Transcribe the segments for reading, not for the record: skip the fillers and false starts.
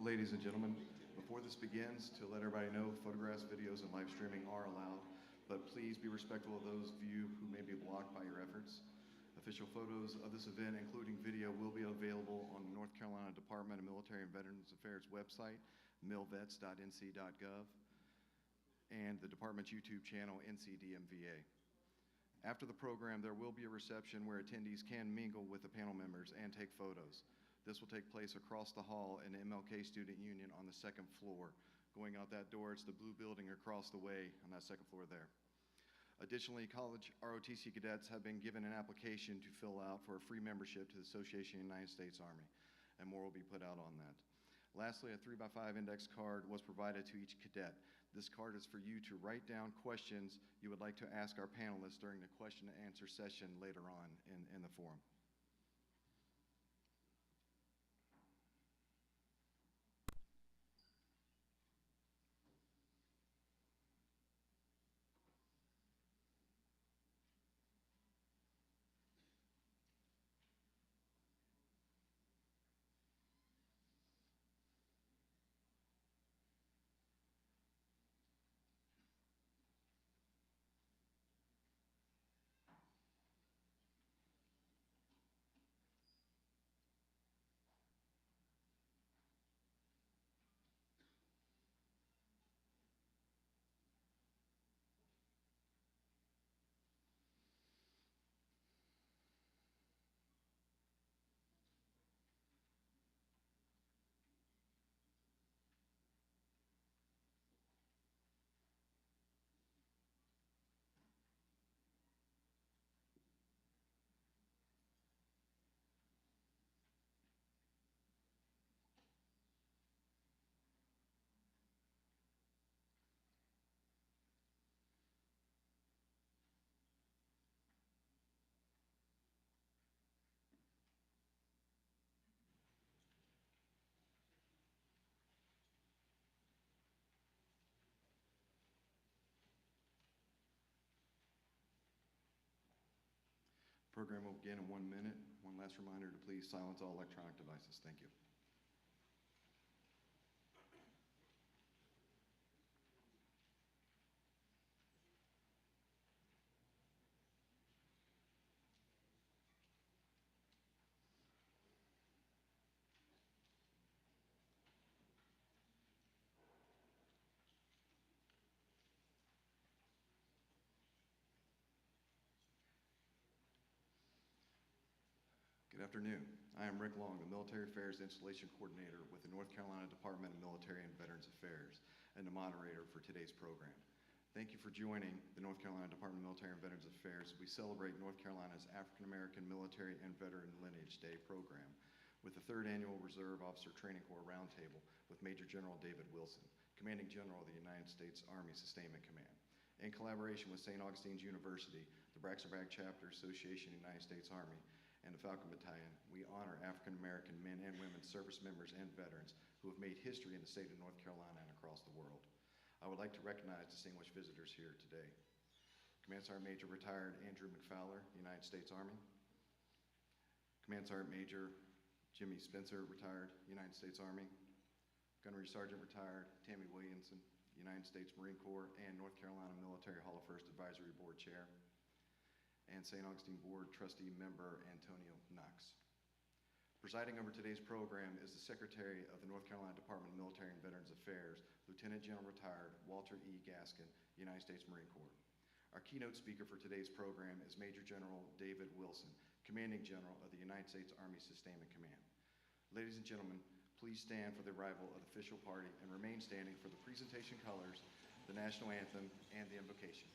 Ladies and gentlemen, before this begins, to let everybody know, photographs, videos, and live streaming are allowed, but please be respectful of those of you who may be blocked by your efforts. Official photos of this event, including video, will be available on the North Carolina Department of Military and Veterans Affairs website, milvets.nc.gov, and the department's YouTube channel, NCDMVA. After the program, there will be a reception where attendees can mingle with the panel members and take photos. This will take place across the hall in the MLK Student Union on the second floor. Going out that door, it's the blue building across the way on that second floor there. Additionally, college ROTC cadets have been given an application to fill out for a free membership to the Association of the United States Army, and more will be put out on that. Lastly, a 3x5 index card was provided to each cadet. This card is for you to write down questions you would like to ask our panelists during the question and answer session later on in the forum. Program will begin in 1 minute. One last reminder to please silence all electronic devices. Thank you. Good afternoon. I am Rick Long, the Military Affairs Installation Coordinator with the North Carolina Department of Military and Veterans Affairs. and the moderator for today's program. Thank you for joining the North Carolina Department of Military and Veterans Affairs. We celebrate North Carolina's African American Military and Veteran Lineage Day program with the 3rd Annual Reserve Officer Training Corps Roundtable with Major General David Wilson, Commanding General of the United States Army Sustainment Command. In collaboration with St. Augustine's University, the Braxton-Bragg Chapter Association of the United States Army, and the Falcon Battalion, we honor African American men and women, service members and veterans who have made history in the state of North Carolina and across the world. I would like to recognize distinguished visitors here today. Command Sergeant Major Retired Andrew McFowler, United States Army. Command Sergeant Major Jimmy Spencer, Retired United States Army. Gunnery Sergeant Retired Tammy Williamson, United States Marine Corps and North Carolina Military Hall of First Advisory Board Chair, and St. Augustine Board Trustee Member Antonio Knox. Presiding over today's program is the Secretary of the North Carolina Department of Military and Veterans Affairs, Lieutenant General Retired Walter E. Gaskin, United States Marine Corps. Our keynote speaker for today's program is Major General David Wilson, Commanding General of the United States Army Sustainment Command. Ladies and gentlemen, please stand for the arrival of the official party and remain standing for the presentation colors, the national anthem, and the invocation.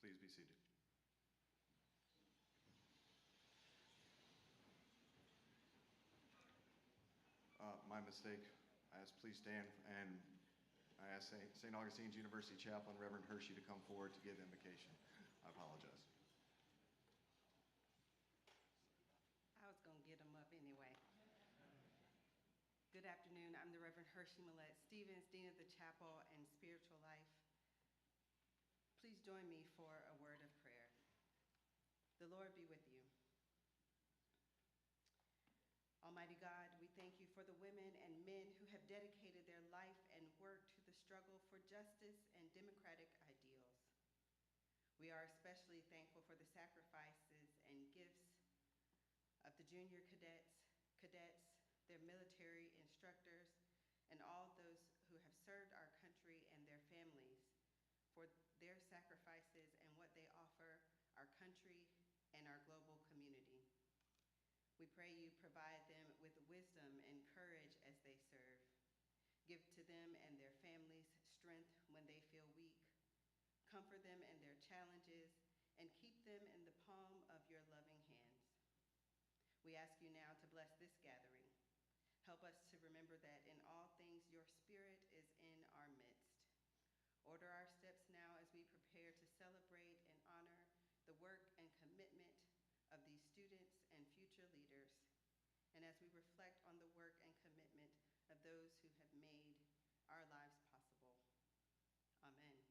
Please be seated. My mistake. I ask please stand, and I ask St. Augustine's University Chaplain Reverend Hershey to come forward to give invocation. I apologize. I was going to get them up anyway. Good afternoon. I'm the Reverend Hershey Millette Stevens, Dean of the Chapel and Spiritual Life. Please join me for a word of prayer. The Lord be with you. Almighty God, we thank you for the women and men who have dedicated their life and work to the struggle for justice and democratic ideals. We are especially thankful for the sacrifices and gifts of the junior cadets, their military instructors, and all those who have served our country and their families for their sacrifices and what they offer our country and our global community. We pray you provide them with wisdom and courage as they serve. Give to them and their families strength when they feel weak. Comfort them in their challenges and keep them in the palm of your loving hands. We ask you now to bless this gathering. Help us to remember that in all things your Spirit is in our midst. Order our steps now as we prepare to celebrate and honor the work and commitment of these students and future leaders, and as we reflect on the work and commitment of those who have made our lives possible. Amen.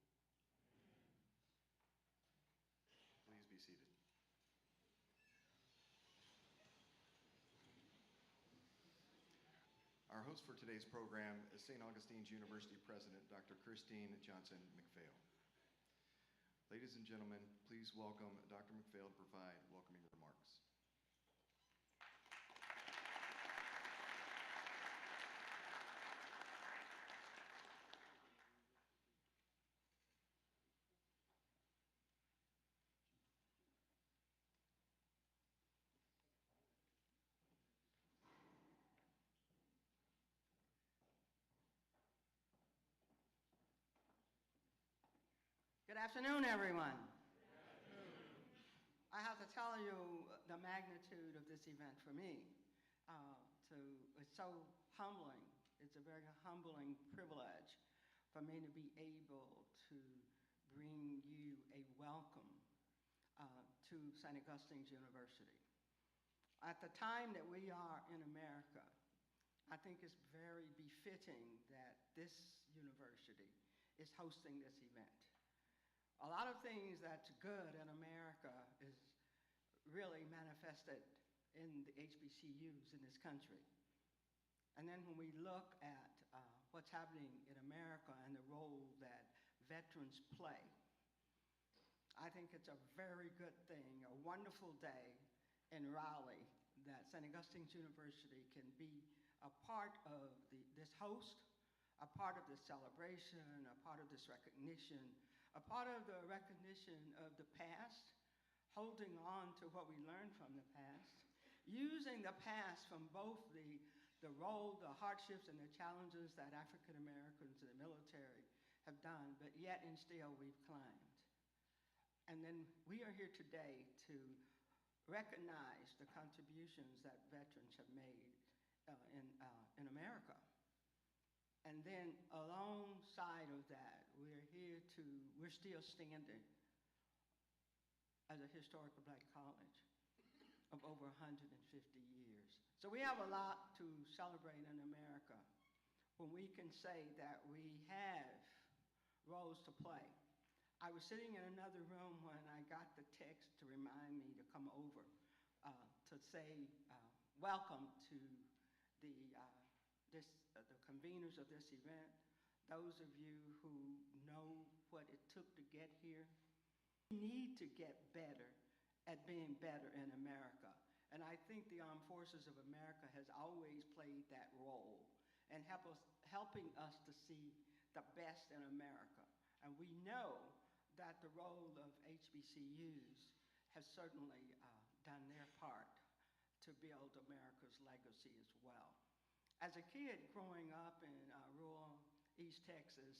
Please be seated. Our host for today's program is St. Augustine's University President, Dr. Christine Johnson McPhail. Ladies and gentlemen, please welcome Dr. McPhail to provide welcoming remarks. Good afternoon, everyone. I have to tell you the magnitude of this event for me. It's so humbling. It's a very humbling privilege for me to be able to bring you a welcome to St. Augustine's University. At the time that we are in America, I think it's very befitting that this university is hosting this event. A lot of things that's good in America is really manifested in the HBCUs in this country. And then when we look at what's happening in America and the role that veterans play, I think it's a very good thing, a wonderful day in Raleigh that St. Augustine's University can be a part of this host, a part of this celebration, a part of this recognition, a part of the recognition of the past, holding on to what we learned from the past, using the past from both the role, the hardships, and the challenges that African Americans in the military have done, but yet and still we've climbed. And then we are here today to recognize the contributions that veterans have made in America. And then alongside of that, we're still standing as a historical black college of over 150 years. So we have a lot to celebrate in America when we can say that we have roles to play. I was sitting in another room when I got the text to remind me to come over to say welcome to the conveners of this event, those of you who know what it took to get here. We need to get better at being better in America. And I think the Armed Forces of America has always played that role and helping us to see the best in America. And we know that the role of HBCUs has certainly done their part to build America's legacy as well. As a kid growing up in rural East Texas,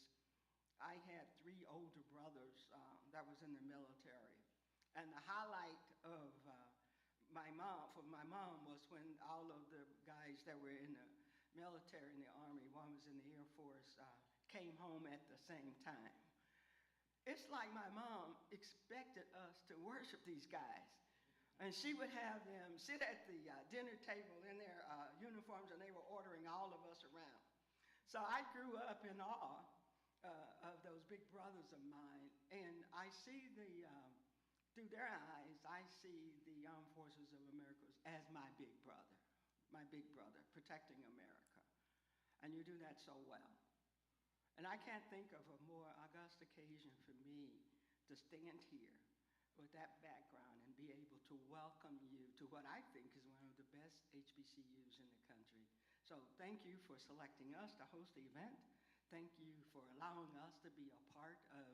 I had 3 older brothers that was in the military. And the highlight of my mom was when all of the guys that were in the military, in the Army, one was in the Air Force, came home at the same time. It's like my mom expected us to worship these guys. And she would have them sit at the dinner table in their uniforms, and they were ordering all of us around. So I grew up in awe of those big brothers of mine, and I see through their eyes, I see the Armed Forces of America as my big brother, protecting America. And you do that so well. And I can't think of a more august occasion for me to stand here with that background and be able to welcome you to what I think is one of the best HBCUs in the country. So thank you for selecting us to host the event. Thank you for allowing us to be a part of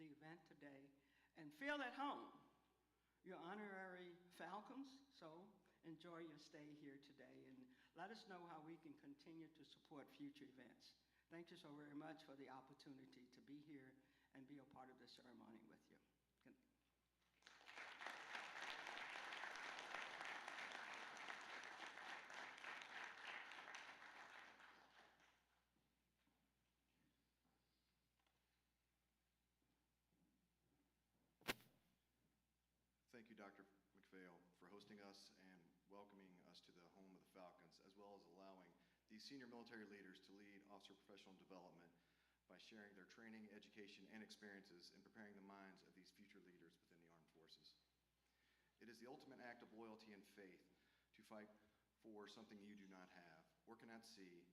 the event today. And feel at home. You're honorary Falcons, so enjoy your stay here today. And let us know how we can continue to support future events. Thank you so very much for the opportunity to be here and be a part of this ceremony with you. Thank you, Dr. McPhail, for hosting us and welcoming us to the home of the Falcons, as well as allowing these senior military leaders to lead officer professional development by sharing their training, education, and experiences in preparing the minds of these future leaders within the armed forces. It is the ultimate act of loyalty and faith to fight for something you do not have, or cannot see,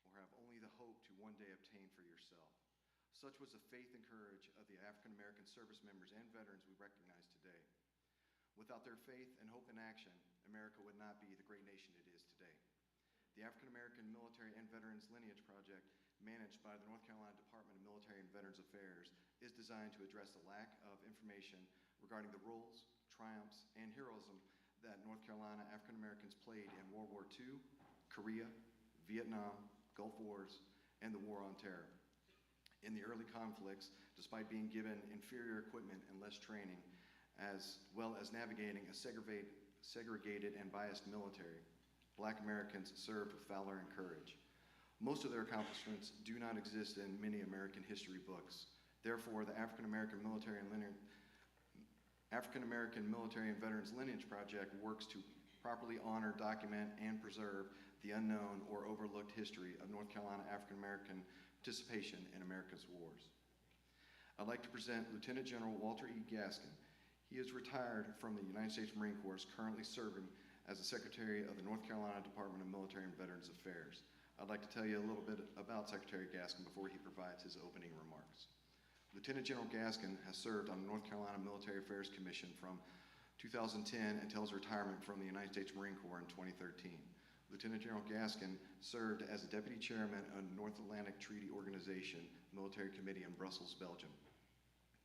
or have only the hope to one day obtain for yourself. Such was the faith and courage of the African American service members and veterans we recognize today. Without their faith and hope in action, America would not be the great nation it is today. The African American Military and Veterans Lineage Project, managed by the North Carolina Department of Military and Veterans Affairs, is designed to address the lack of information regarding the roles, triumphs, and heroism that North Carolina African Americans played in World War II, Korea, Vietnam, Gulf Wars, and the War on Terror. In the early conflicts, despite being given inferior equipment and less training, as well as navigating a segregated and biased military, Black Americans served with valor and courage. Most of their accomplishments do not exist in many American history books. Therefore, the African American Military and Veterans Lineage Project works to properly honor, document, and preserve the unknown or overlooked history of North Carolina African American participation in America's wars. I'd like to present Lieutenant General Walter E. Gaskin. He is retired from the United States Marine Corps, currently serving as the Secretary of the North Carolina Department of Military and Veterans Affairs. I'd like to tell you a little bit about Secretary Gaskin before he provides his opening remarks. Lieutenant General Gaskin has served on the North Carolina Military Affairs Commission from 2010 until his retirement from the United States Marine Corps in 2013. Lieutenant General Gaskin served as the Deputy Chairman of the North Atlantic Treaty Organization Military Committee in Brussels, Belgium.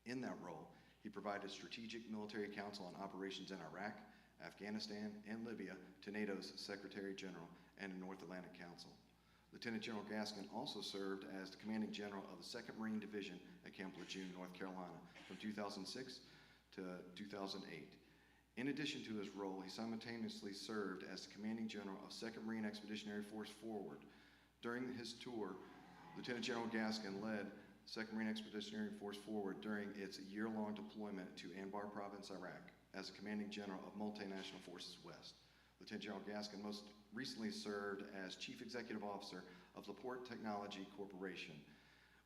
In that role, he provided strategic military counsel on operations in Iraq, Afghanistan, and Libya to NATO's Secretary General and the North Atlantic Council. Lieutenant General Gaskin also served as the Commanding General of the 2nd Marine Division at Camp Lejeune, North Carolina, from 2006 to 2008. In addition to his role, he simultaneously served as the Commanding General of 2nd Marine Expeditionary Force Forward. During his tour, Lieutenant General Gaskin led 2nd Marine Expeditionary Force Forward during its year-long deployment to Anbar Province, Iraq, as the Commanding General of Multinational Forces West. Lieutenant General Gaskin most recently served as Chief Executive Officer of LaPorte Technology Corporation,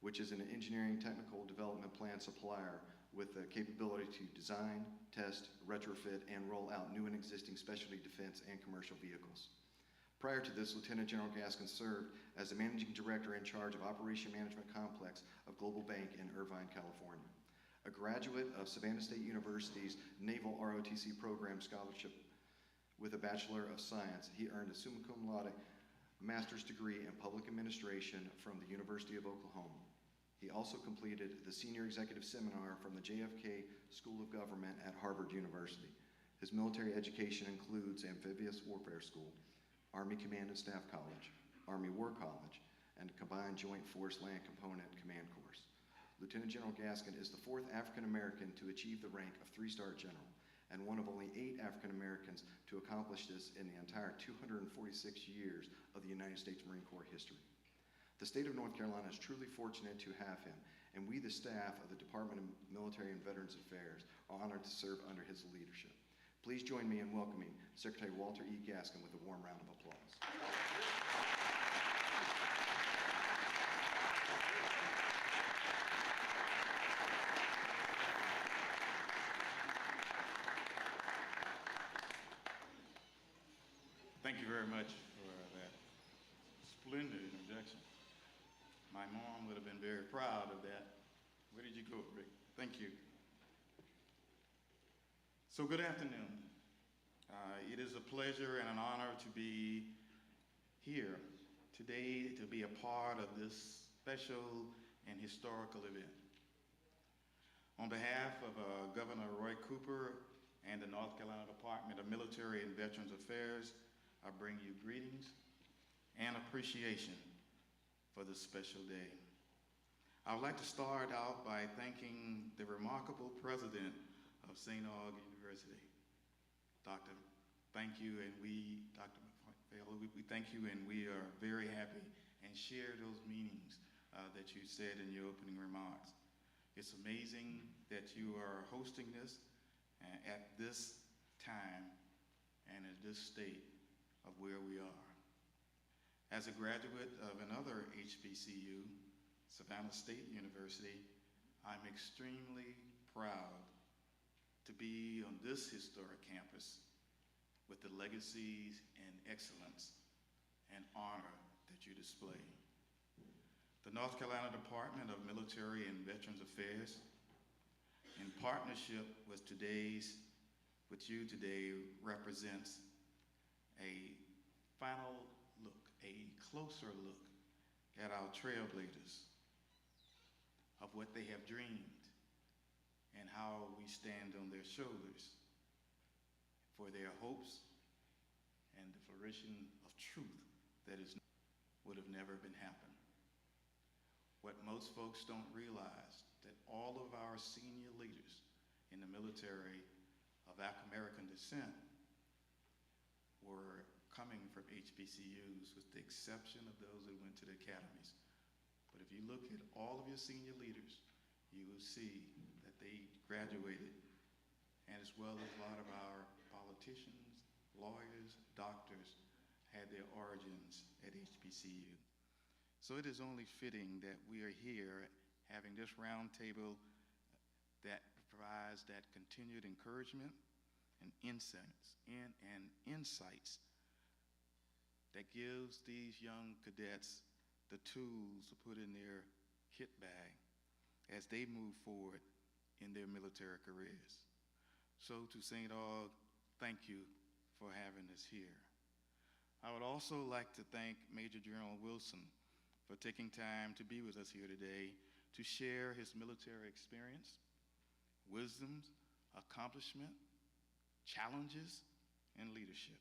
which is an engineering technical development plan supplier with the capability to design, test, retrofit, and roll out new and existing specialty defense and commercial vehicles. Prior to this, Lieutenant General Gaskin served as the Managing Director in charge of Operation Management Complex of Global Bank in Irvine, California. A graduate of Savannah State University's Naval ROTC program scholarship with a Bachelor of Science, he earned a summa cum laude master's degree in public administration from the University of Oklahoma. He also completed the Senior Executive Seminar from the JFK School of Government at Harvard University. His military education includes Amphibious Warfare School, Army Command and Staff College, Army War College, and Combined Joint Force Land Component Command Course. Lieutenant General Gaskin is the 4th African American to achieve the rank of 3-star general, and one of only 8 African Americans to accomplish this in the entire 246 years of the United States Marine Corps history. The state of North Carolina is truly fortunate to have him, and we, the staff of the Department of Military and Veterans Affairs, are honored to serve under his leadership. Please join me in welcoming Secretary Walter E. Gaskin with a warm round of applause. Thank you very much for that splendid introduction. My mom would have been very proud of that. Where did you go, Rick? Thank you. So good afternoon. It is a pleasure and an honor to be here today to be a part of this special and historical event. On behalf of Governor Roy Cooper and the North Carolina Department of Military and Veterans Affairs, I bring you greetings and appreciation for this special day. I would like to start out by thanking the remarkable president of St. Aug University. Doctor, thank you, and Dr. McPhail, we thank you, and we are very happy and share those meanings that you said in your opening remarks. It's amazing that you are hosting this at this time and at this state of where we are. As a graduate of another HBCU, Savannah State University, I'm extremely proud to be on this historic campus with the legacies and excellence and honor that you display. The North Carolina Department of Military and Veterans Affairs, in partnership with you today, represents a final look, a closer look at our trailblazers, of what they have dreamed and how we stand on their shoulders for their hopes and the flourishing of truth that would have never been happened. What most folks don't realize, that all of our senior leaders in the military of African American descent were coming from HBCUs, with the exception of those that went to the academies. But if you look at all of your senior leaders, you will see that they graduated, and as well as a lot of our politicians, lawyers, doctors, had their origins at HBCU. So it is only fitting that we are here having this roundtable that provides that continued encouragement and insights that gives these young cadets the tools to put in their kit bag as they move forward in their military careers. So to St. Aug, thank you for having us here. I would also like to thank Major General Wilson for taking time to be with us here today to share his military experience, wisdoms, accomplishment, challenges, and leadership.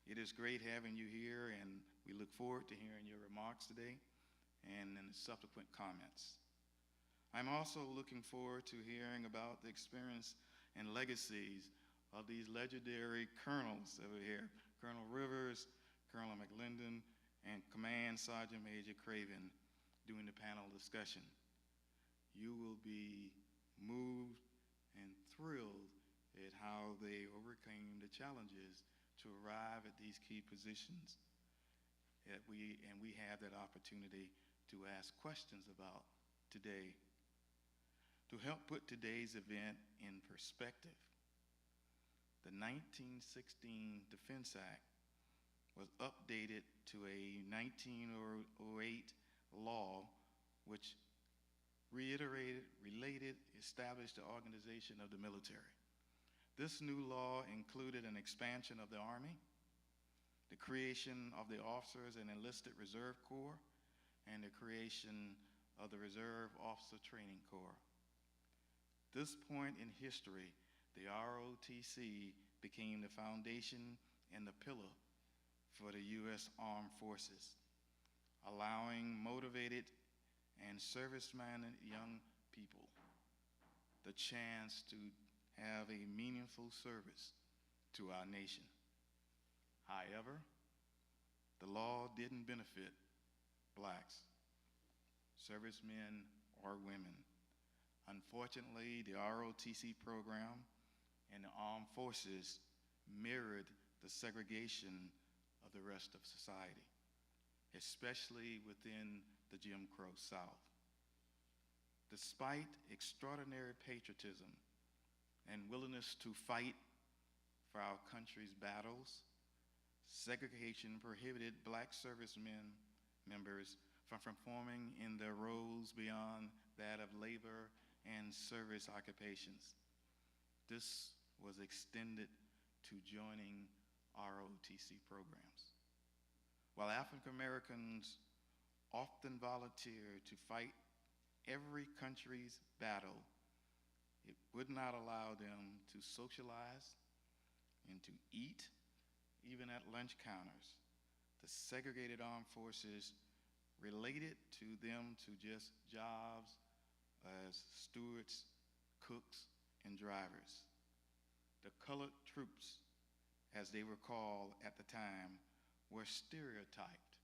It is great having you here, and we look forward to hearing your remarks today and in the subsequent comments. I'm also looking forward to hearing about the experience and legacies of these legendary colonels over here, Colonel Rivers, Colonel McLendon, and Command Sergeant Major Craven during the panel discussion. You will be moved and thrilled at how they overcame the challenges to arrive at these key positions that we have that opportunity to ask questions about today. To help put today's event in perspective, the 1916 Defense Act was updated to a 1908 law which established the organization of the military. This new law included an expansion of the Army, the creation of the Officers and Enlisted Reserve Corps, and the creation of the Reserve Officer Training Corps. This point in history, the ROTC became the foundation and the pillar for the U.S. Armed Forces, allowing motivated and service-minded young people the chance to have a meaningful service to our nation. However, the law didn't benefit blacks, servicemen, or women. Unfortunately, the ROTC program and the armed forces mirrored the segregation of the rest of society, especially within the Jim Crow South. Despite extraordinary patriotism and willingness to fight for our country's battles, segregation prohibited black servicemen members from performing in their roles beyond that of labor and service occupations. This was extended to joining ROTC programs. While African Americans often volunteer to fight every country's battle, it would not allow them to socialize and to eat, even at lunch counters. The segregated armed forces related to them to just jobs as stewards, cooks, and drivers. The colored troops, as they were called at the time, were stereotyped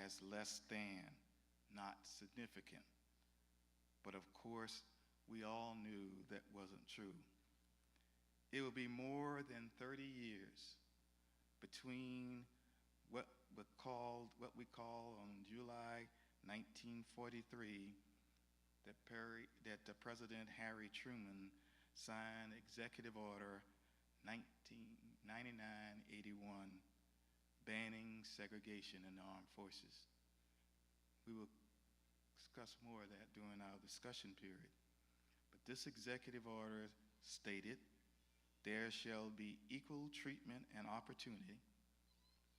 as less than, not significant. But of course, we all knew that wasn't true. It would be more than 30 years between what we call on July 1943 that the President Harry Truman signed Executive Order 9981 banning segregation in the armed forces. We will discuss more of that during our discussion period. But this executive order stated, "There shall be equal treatment and opportunity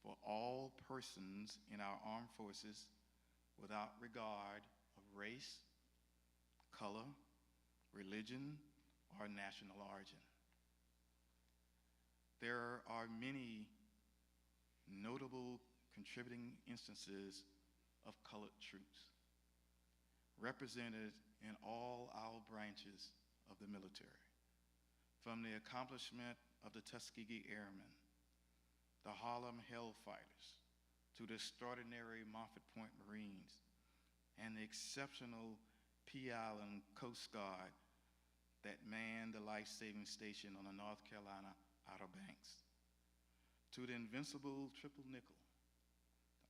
for all persons in our armed forces without regard of race, color, religion, or national origin." There are many notable contributing instances of colored troops represented in all our branches of the military, from the accomplishment of the Tuskegee Airmen, the Harlem Hellfighters, to the extraordinary Moffett Point Marines, and the exceptional Pea Island Coast Guard that manned the life-saving station on the North Carolina Outer Banks, to the invincible Triple Nickel,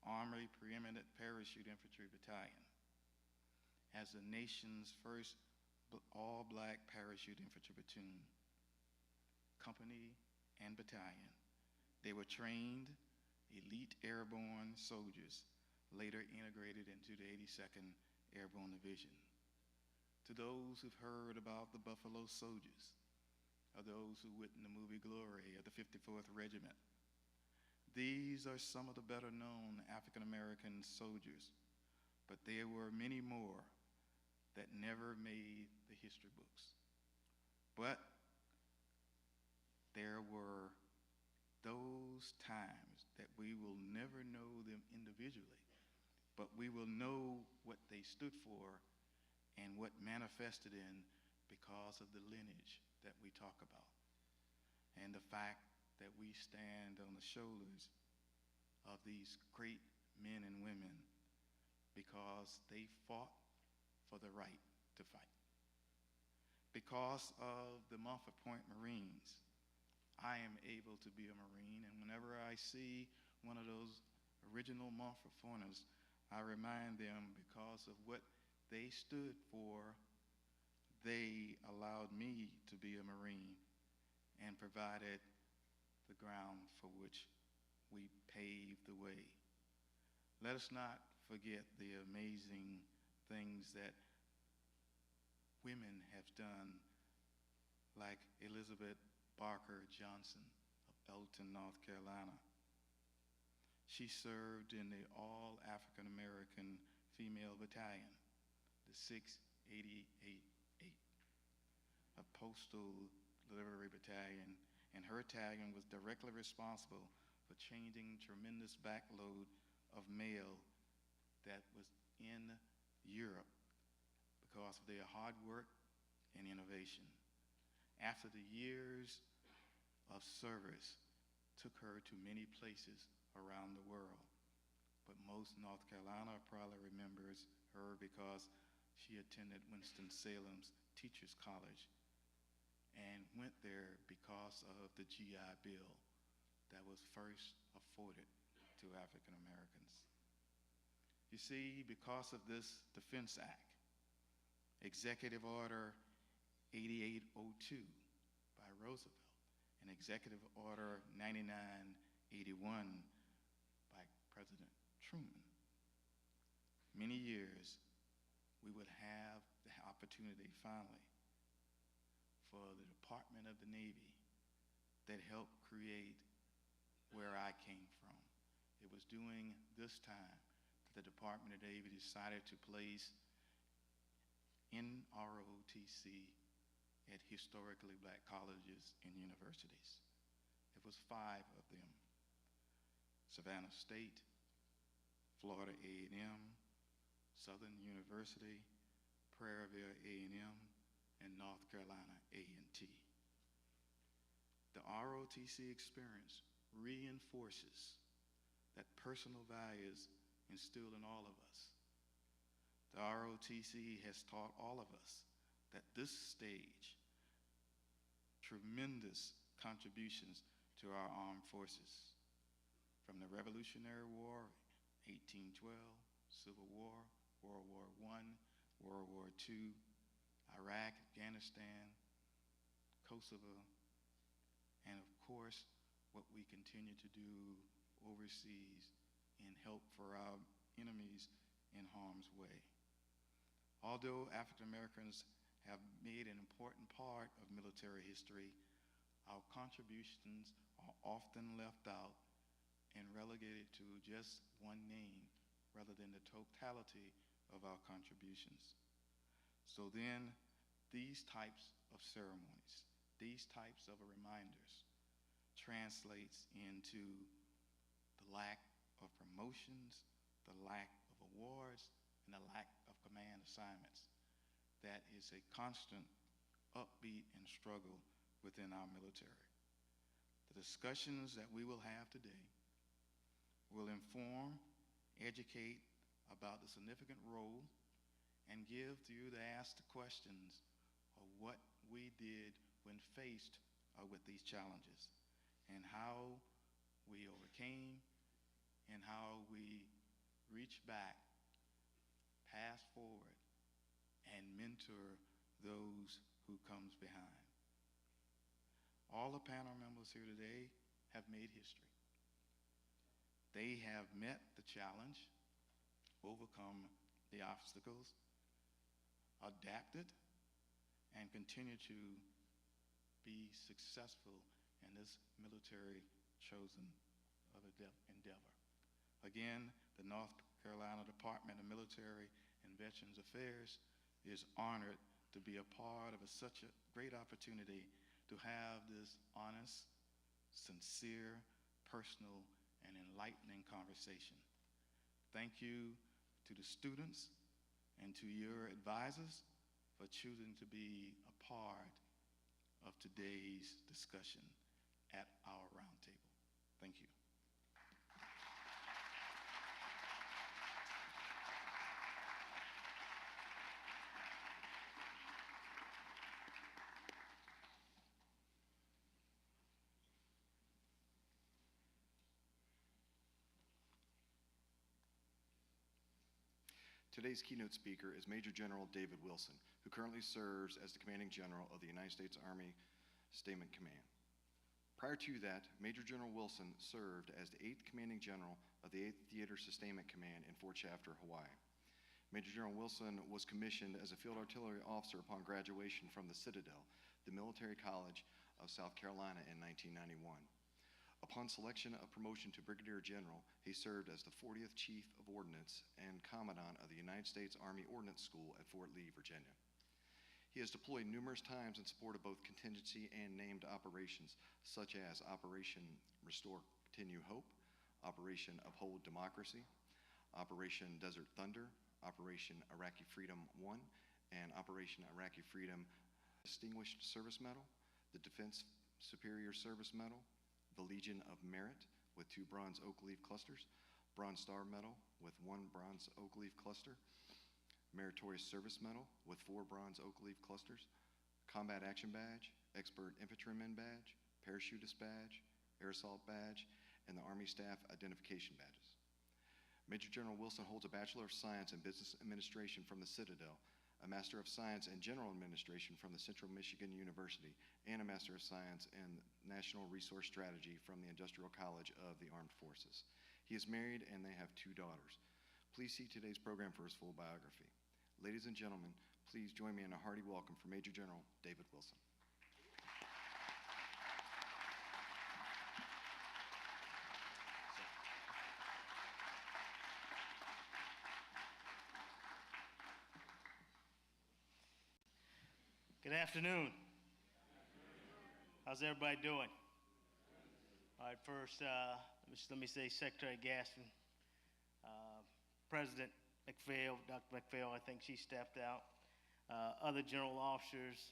the Army Preeminent Parachute Infantry Battalion, as the nation's first all-black parachute infantry platoon, company, and battalion. They were trained, elite airborne soldiers, later integrated into the 82nd Airborne Division. To those who've heard about the Buffalo Soldiers, or those who witnessed the movie Glory of the 54th Regiment, these are some of the better known African American soldiers, but there were many more that never made the history books. But there were those times that we will never know them individually, but we will know what they stood for and what manifested in because of the lineage that we talk about, and the fact that we stand on the shoulders of these great men and women because they fought for the right to fight. Because of the Moffett Point Marines, I am able to be a Marine, and whenever I see one of those original Moffett Pointers, I remind them because of what they stood for, they allowed me to be a Marine and provided the ground for which we paved the way. Let us not forget the amazing things that women have done, like Elizabeth Barker Johnson of Elton, North Carolina. She served in the all-African American female battalion, the 688, a postal delivery battalion, and her battalion was directly responsible for changing tremendous backload of mail that was in Europe because of their hard work and innovation. After the years of service took her to many places around the world, but most North Carolina probably remembers her because she attended Winston-Salem's Teachers College and went there because of the GI Bill that was first afforded to African Americans. You see, because of this Defense Act, Executive Order 8802 by Roosevelt, and Executive Order 9981 by President Truman, many years we would have the opportunity finally for the Department of the Navy that helped create where I came from. It was during this time that the Department of Navy decided to place in ROTC at historically black colleges and universities. It was 5 of them: Savannah State, Florida A&M, Southern University, Prairieville A&M, and North Carolina A&T. The ROTC experience reinforces that personal values instilled in all of us. The ROTC has taught all of us that this stage, tremendous contributions to our armed forces, from the Revolutionary War, 1812, Civil War, World War I, World War II, Iraq, Afghanistan, Kosovo, and of course, what we continue to do overseas in help for our enemies in harm's way. Although African Americans have made an important part of military history, our contributions are often left out and relegated to just one name rather than the totality of our contributions. So then, these types of ceremonies, these types of reminders translates into the lack of promotions, the lack of awards, and the lack of command assignments. That is a constant upbeat and struggle within our military. The discussions that we will have today will inform, educate about the significant role, and give to you to ask the questions of what we did when faced with these challenges, and how we overcame, and how we reach back, pass forward, and mentor those who comes behind. All the panel members here today have made history. They have met the challenge, overcome the obstacles, adapted, and continue to be successful in this military chosen of endeavor. Again, the North Carolina Department of Military and Veterans Affairs is honored to be a part of such a great opportunity to have this honest, sincere, personal, and enlightening conversation. Thank you to the students and to your advisors for choosing to be a part of today's discussion at our roundtable. Thank you. Today's keynote speaker is Major General David Wilson, who currently serves as the Commanding General of the United States Army Sustainment Command. Prior to that, Major General Wilson served as the 8th Commanding General of the 8th Theater Sustainment Command in Fort Shafter, Hawaii. Major General Wilson was commissioned as a field artillery officer upon graduation from the Citadel, the Military College of South Carolina, in 1991. Upon selection of promotion to Brigadier General, he served as the 40th Chief of Ordnance and Commandant of the United States Army Ordnance School at Fort Lee, Virginia. He has deployed numerous times in support of both contingency and named operations, such as Operation Restore Continue Hope, Operation Uphold Democracy, Operation Desert Thunder, Operation Iraqi Freedom I, and Operation Iraqi Freedom Distinguished Service Medal, the Defense Superior Service Medal, the Legion of Merit with 2 Bronze Oak Leaf Clusters, Bronze Star Medal with 1 Bronze Oak Leaf Cluster, Meritorious Service Medal with 4 Bronze Oak Leaf Clusters, Combat Action Badge, Expert Infantryman Badge, Parachutist Badge, Air Assault Badge, and the Army Staff Identification Badges. Major General Wilson holds a Bachelor of Science in Business Administration from the Citadel, a Master of Science in General Administration from the Central Michigan University, and a Master of Science in National Resource Strategy from the Industrial College of the Armed Forces. He is married and they have 2 daughters. Please see today's program for his full biography. Ladies and gentlemen, please join me in a hearty welcome for Major General David Wilson. Good afternoon. How's everybody doing? All right, first, let me say Secretary Gaston, President McPhail, Dr. McPhail, I think she stepped out, other general officers,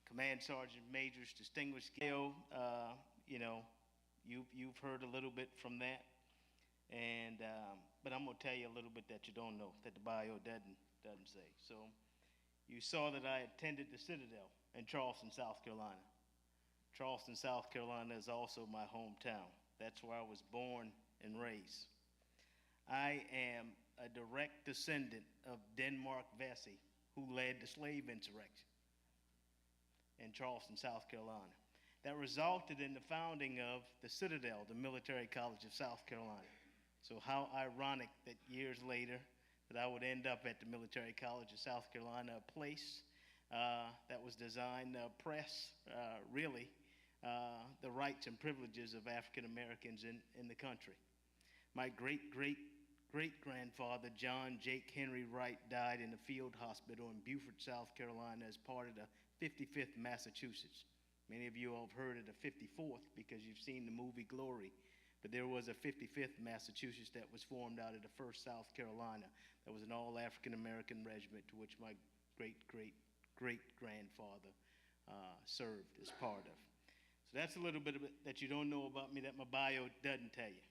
command sergeant majors, distinguished guests, you've heard a little bit from that, and but I'm gonna tell you a little bit that you don't know, that the bio doesn't say. So you saw that I attended the Citadel in Charleston, South Carolina. Charleston, South Carolina is also my hometown. That's where I was born and raised. I am a direct descendant of Denmark Vesey, who led the slave insurrection in Charleston, South Carolina. That resulted in the founding of the Citadel, the Military College of South Carolina. So how ironic that years later that I would end up at the Military College of South Carolina, a place that was designed to oppress, really, the rights and privileges of African Americans in the country. My great-great-great-grandfather, John Jake Henry Wright, died in a field hospital in Beaufort, South Carolina, as part of the 55th Massachusetts. Many of you have heard of the 54th because you've seen the movie Glory, but there was a 55th Massachusetts that was formed out of the 1st South Carolina. That was an all-African American regiment to which my great-great-great-grandfather served as part of. So that's a little bit of it that you don't know about me that my bio doesn't tell you.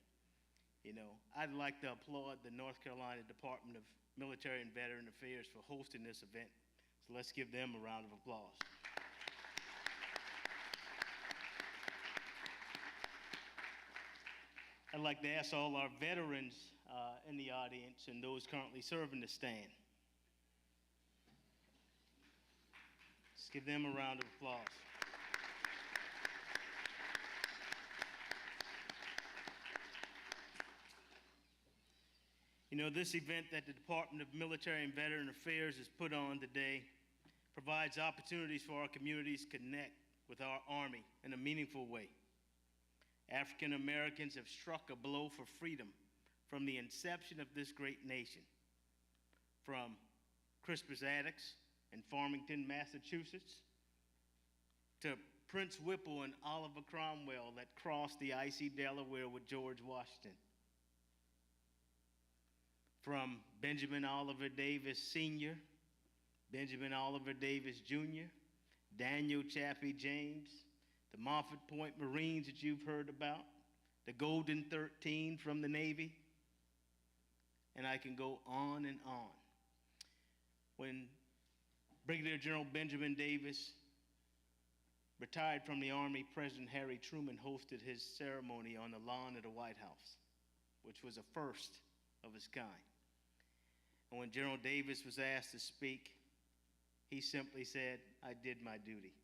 You know, I'd like to applaud the North Carolina Department of Military and Veteran Affairs for hosting this event. So let's give them a round of applause. I'd like to ask all our veterans in the audience and those currently serving to stand. Let's give them a round of applause. You know, this event that the Department of Military and Veteran Affairs has put on today provides opportunities for our communities to connect with our Army in a meaningful way. African Americans have struck a blow for freedom from the inception of this great nation. From Crispus Attucks in Farmington, Massachusetts, to Prince Whipple and Oliver Cromwell that crossed the icy Delaware with George Washington. From Benjamin Oliver Davis Sr., Benjamin Oliver Davis Jr., Daniel Chaffee James, the Moffett Point Marines that you've heard about, the Golden 13 from the Navy, and I can go on and on. When Brigadier General Benjamin Davis retired from the Army, President Harry Truman hosted his ceremony on the lawn of the White House, which was a first of its kind. And when General Davis was asked to speak, he simply said, "I did my duty."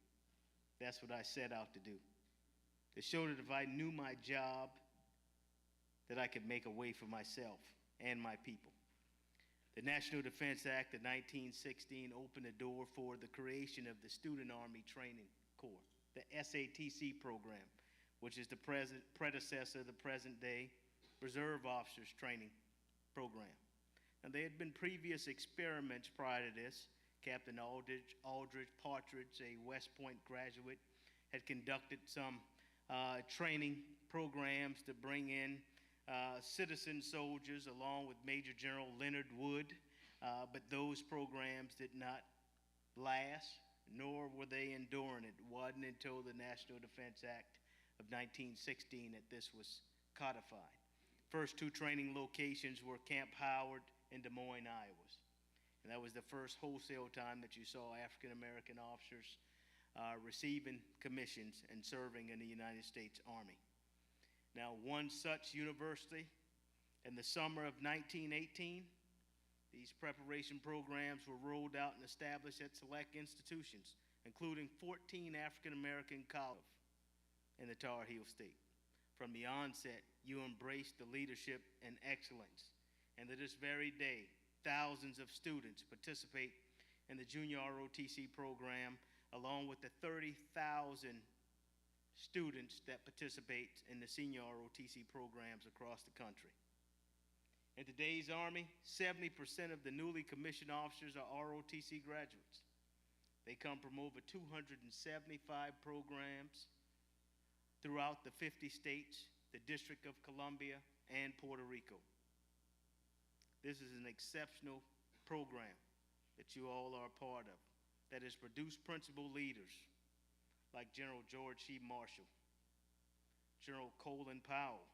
That's what I set out to do. To show that if I knew my job, that I could make a way for myself and my people. The National Defense Act of 1916 opened the door for the creation of the Student Army Training Corps, the SATC program, which is the predecessor of the present-day Reserve Officers Training Program. Now, there had been previous experiments prior to this. Captain Aldridge Partridge, a West Point graduate, had conducted some training programs to bring in citizen soldiers along with Major General Leonard Wood, but those programs did not last, nor were they enduring. It wasn't until the National Defense Act of 1916 that this was codified. First two training locations were Camp Howard in Des Moines, Iowa. And that was the first wholesale time that you saw African American officers receiving commissions and serving in the United States Army. Now, one such university, in the summer of 1918, these preparation programs were rolled out and established at select institutions, including 14 African American colleges in the Tar Heel State. From the onset, you embraced the leadership and excellence. And to this very day, thousands of students participate in the junior ROTC program, along with the 30,000 students that participate in the senior ROTC programs across the country. In today's Army, 70% of the newly commissioned officers are ROTC graduates. They come from over 275 programs throughout the 50 states, the District of Columbia, and Puerto Rico. This is an exceptional program that you all are a part of that has produced principal leaders like General George C. Marshall, General Colin Powell,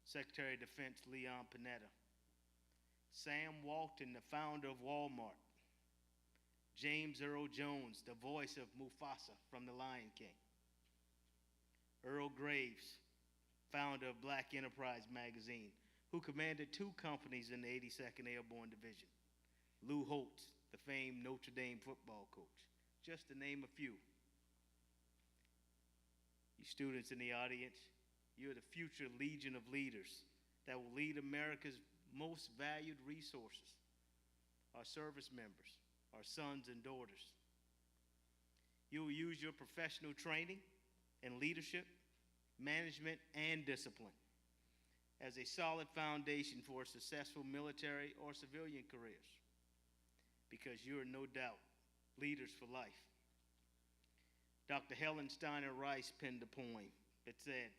Secretary of Defense Leon Panetta, Sam Walton, the founder of Walmart, James Earl Jones, the voice of Mufasa from The Lion King, Earl Graves, founder of Black Enterprise magazine, who commanded 2 companies in the 82nd Airborne Division, Lou Holtz, the famed Notre Dame football coach, just to name a few. You students in the audience, you're the future legion of leaders that will lead America's most valued resources, our service members, our sons and daughters. You will use your professional training in leadership, management, and discipline as a solid foundation for successful military or civilian careers, because you are no doubt leaders for life. Dr. Helen Steiner Rice penned a poem that said,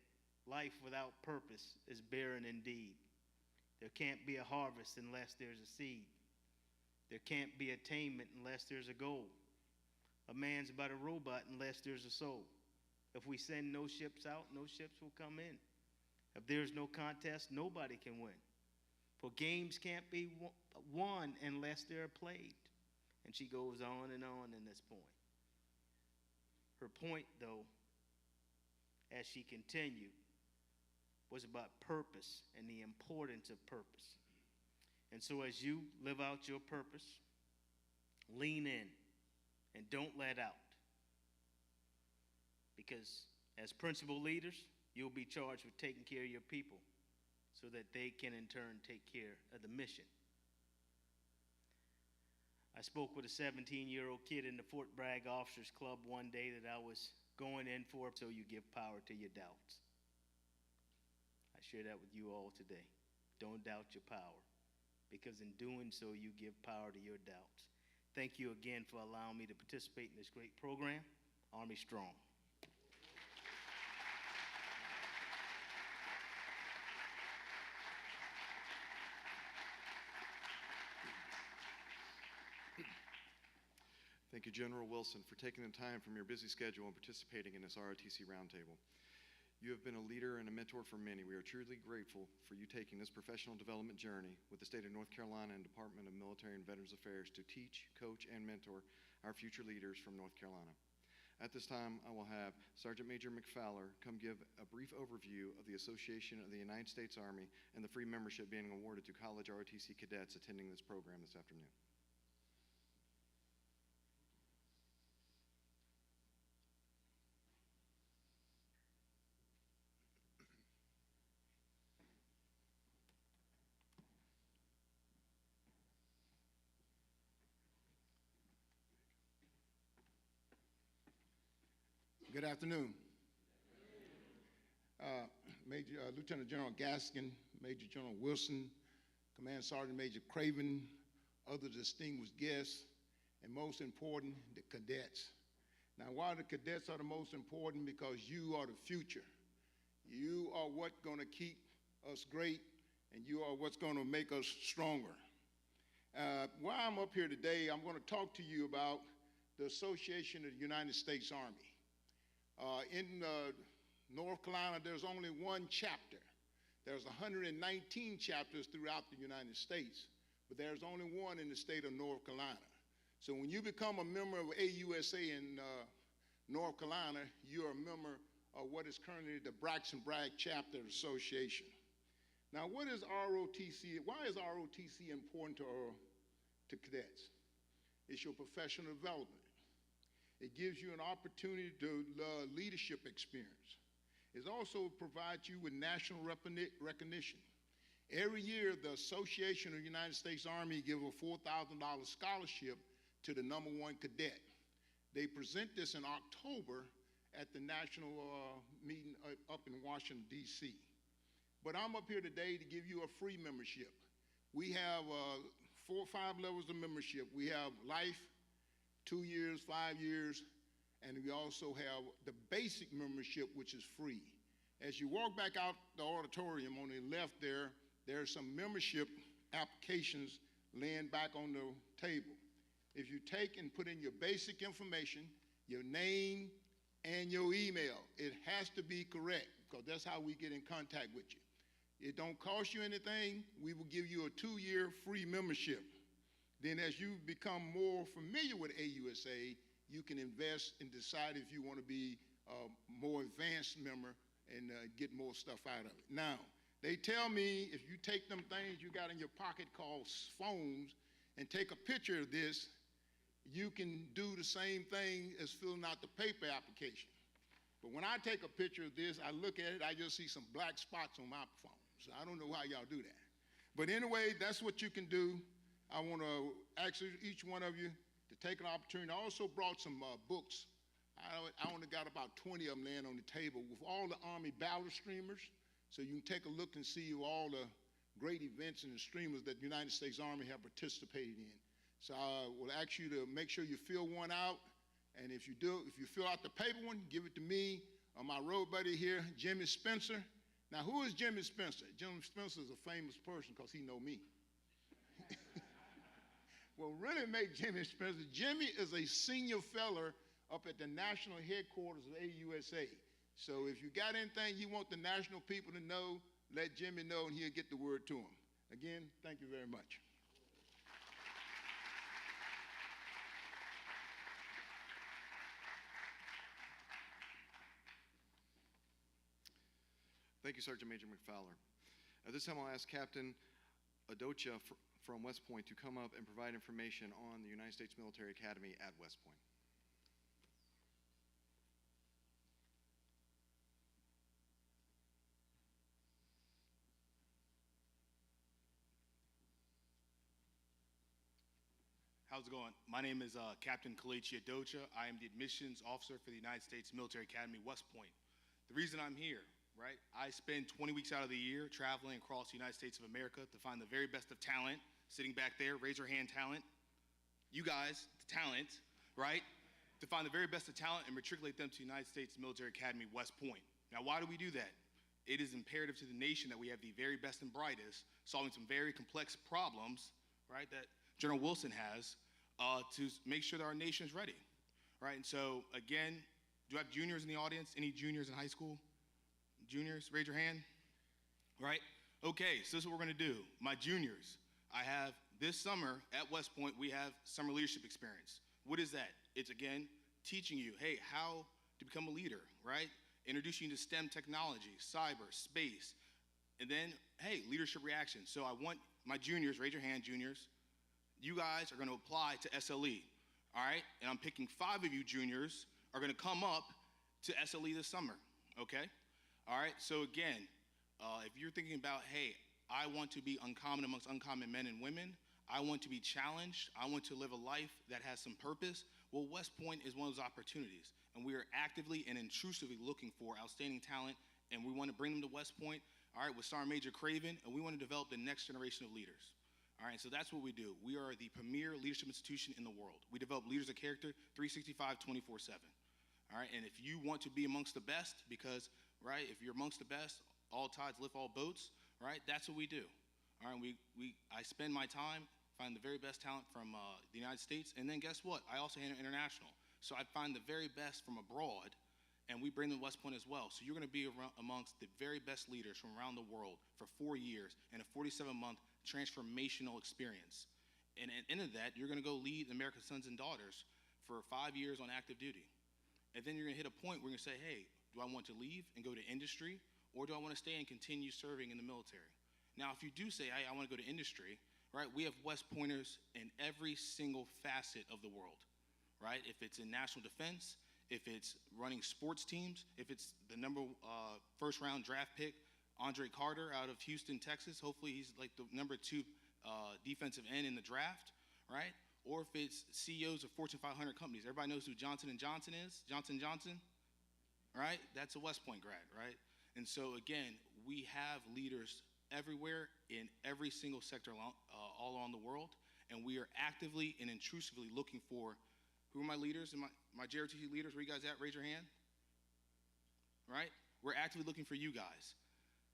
"Life without purpose is barren indeed. There can't be a harvest unless there's a seed. There can't be attainment unless there's a goal. A man's but a robot unless there's a soul. If we send no ships out, no ships will come in. If there's no contest, nobody can win. For games can't be won unless they're played." And she goes on in this point. Her point, though, as she continued, was about purpose and the importance of purpose. And so as you live out your purpose, lean in and don't let out. Because as principal leaders, you'll be charged with taking care of your people so that they can in turn take care of the mission. I spoke with a 17-year-old kid in the Fort Bragg Officers Club one day that I was going in for, so you give power to your doubts. I share that with you all today. Don't doubt your power, because in doing so, you give power to your doubts. Thank you again for allowing me to participate in this great program. Army Strong. Thank you, General Wilson, for taking the time from your busy schedule and participating in this ROTC Roundtable. You have been a leader and a mentor for many. We are truly grateful for you taking this professional development journey with the state of North Carolina and Department of Military and Veterans Affairs to teach, coach, and mentor our future leaders from North Carolina. At this time, I will have Sergeant Major McFowler come give a brief overview of the Association of the United States Army and the free membership being awarded to college ROTC cadets attending this program this afternoon. Good afternoon. Lieutenant General Gaskin, Major General Wilson, Command Sergeant Major Craven, other distinguished guests, and most important, the cadets. Now, why the cadets are the most important? Because you are the future. You are what's going to keep us great, and you are what's going to make us stronger. While I'm up here today, I'm going to talk to you about the Association of the United States Army. In North Carolina, there's only one chapter. There's 119 chapters throughout the United States, but there's only one in the state of North Carolina. So when you become a member of AUSA in North Carolina, you're a member of what is currently the Braxton Bragg Chapter Association. Now, what is ROTC? Why is ROTC important to cadets? It's your professional development. It gives you an opportunity to leadership experience. It also provides you with national recognition. Every year, the Association of the United States Army gives a $4,000 scholarship to the #1 cadet. They present this in October at the national meeting up in Washington, D.C. But I'm up here today to give you a free membership. We have 4 or 5 levels of membership. We have life, 2 years, 5 years, and we also have the basic membership, which is free. As you walk back out the auditorium on the left there are some membership applications laying back on the table. If you take and put in your basic information, your name and your email, it has to be correct because that's how we get in contact with you. It don't cost you anything. We will give you a 2-year free membership. Then as you become more familiar with AUSA, you can invest and decide if you want to be a more advanced member and get more stuff out of it. Now, they tell me if you take them things you got in your pocket called phones and take a picture of this, you can do the same thing as filling out the paper application. But when I take a picture of this, I look at it, I just see some black spots on my phone. So I don't know how y'all do that. But anyway, that's what you can do. I want to ask each one of you to take an opportunity. I also brought some books. I only got about 20 of them laying on the table with all the Army battle streamers. So you can take a look and see all the great events and the streamers that the United States Army have participated in. So I will ask you to make sure you fill one out. And if you do, if you fill out the paper one, give it to me or my road buddy here, Jimmy Spencer. Now, who is Jimmy Spencer? Jimmy Spencer is a famous person because he know me. Well, really make Jimmy Spencer. Jimmy is a senior fellow up at the national headquarters of AUSA. So if you got anything you want the national people to know, let Jimmy know and he'll get the word to them. Again, thank you very much. Thank you, Sergeant Major McFowler. At this time, I'll ask Captain Adocha from West Point to come up and provide information on the United States Military Academy at West Point. How's it going? My name is Captain Kalechi Adocha. I am the admissions officer for the United States Military Academy, West Point. The reason I'm here, right, I spend 20 weeks out of the year traveling across the United States of America to find the very best of talent. Sitting back there, raise your hand, talent. You guys, the talent, right? To find the very best of talent and matriculate them to the United States Military Academy, West Point. Now, why do we do that? It is imperative to the nation that we have the very best and brightest, solving some very complex problems, right, that General Wilson has, to make sure that our nation is ready, right? And so, again, do I have juniors in the audience? Any juniors in high school? Juniors, raise your hand, right? Okay, so this is what we're gonna do. My juniors, I have this summer at West Point, we have summer leadership experience. What is that? It's, again, teaching you, hey, how to become a leader, right? Introducing you to STEM technology, cyber, space, and then, hey, leadership reaction. So I want my juniors, raise your hand, juniors. You guys are gonna apply to SLE, all right? And I'm picking 5 of you juniors are gonna come up to SLE this summer, okay? All right, so again, if you're thinking about, hey, I want to be uncommon amongst uncommon men and women, I want to be challenged, I want to live a life that has some purpose, well, West Point is one of those opportunities. And we are actively and intrusively looking for outstanding talent, and we want to bring them to West Point, all right, with Sergeant Major Craven, and we want to develop the next generation of leaders. All right, so that's what we do. We are the premier leadership institution in the world. We develop leaders of character 365, 24/7. All right, and if you want to be amongst the best, because, right, if you're amongst the best, all tides lift all boats, right, that's what we do. All right, I spend my time finding the very best talent from the United States, and then guess what? I also handle international. So I find the very best from abroad, and we bring them to West Point as well. So you're gonna be amongst the very best leaders from around the world for 4 years and a 47-month transformational experience. And at the end of that, you're gonna go lead America's sons and daughters for 5 years on active duty. And then you're gonna hit a point where you're gonna say, hey, do I want to leave and go to industry, or do I wanna stay and continue serving in the military? Now, if you do say, hey, I wanna go to industry, right, we have West Pointers in every single facet of the world, right? If it's in national defense, if it's running sports teams, if it's the first-round draft pick, Andre Carter out of Houston, Texas. Hopefully he's like the #2 defensive end in the draft, right? Or if it's CEOs of Fortune 500 companies. Everybody knows who Johnson & Johnson is? Johnson & Johnson, right? That's a West Point grad, right? And so, again, we have leaders everywhere in every single sector all around the world, and we are actively and intrusively looking for Who are my leaders and my JROTC leaders? Where you guys at? Raise your hand. Right? We're actively looking for you guys.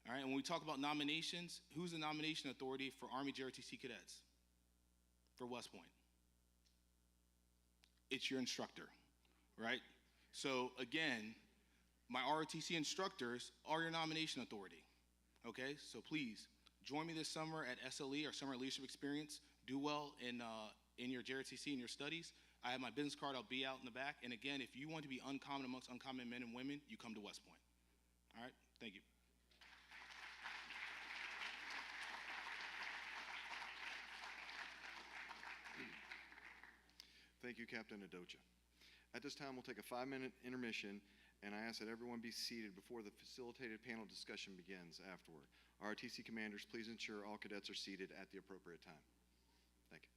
All right, and when we talk about nominations, who's the nomination authority for Army JROTC cadets for West Point? It's your instructor, right? So again, my ROTC instructors are your nomination authority, okay? So please, join me this summer at SLE, our Summer Leadership Experience. Do well in your JROTC and your studies. I have my business card, I'll be out in the back. And again, if you want to be uncommon amongst uncommon men and women, you come to West Point. All right, thank you. Thank you, Captain Adocha. At this time, we'll take a 5-minute intermission, and I ask that everyone be seated before the facilitated panel discussion begins afterward. ROTC commanders, please ensure all cadets are seated at the appropriate time. Thank you.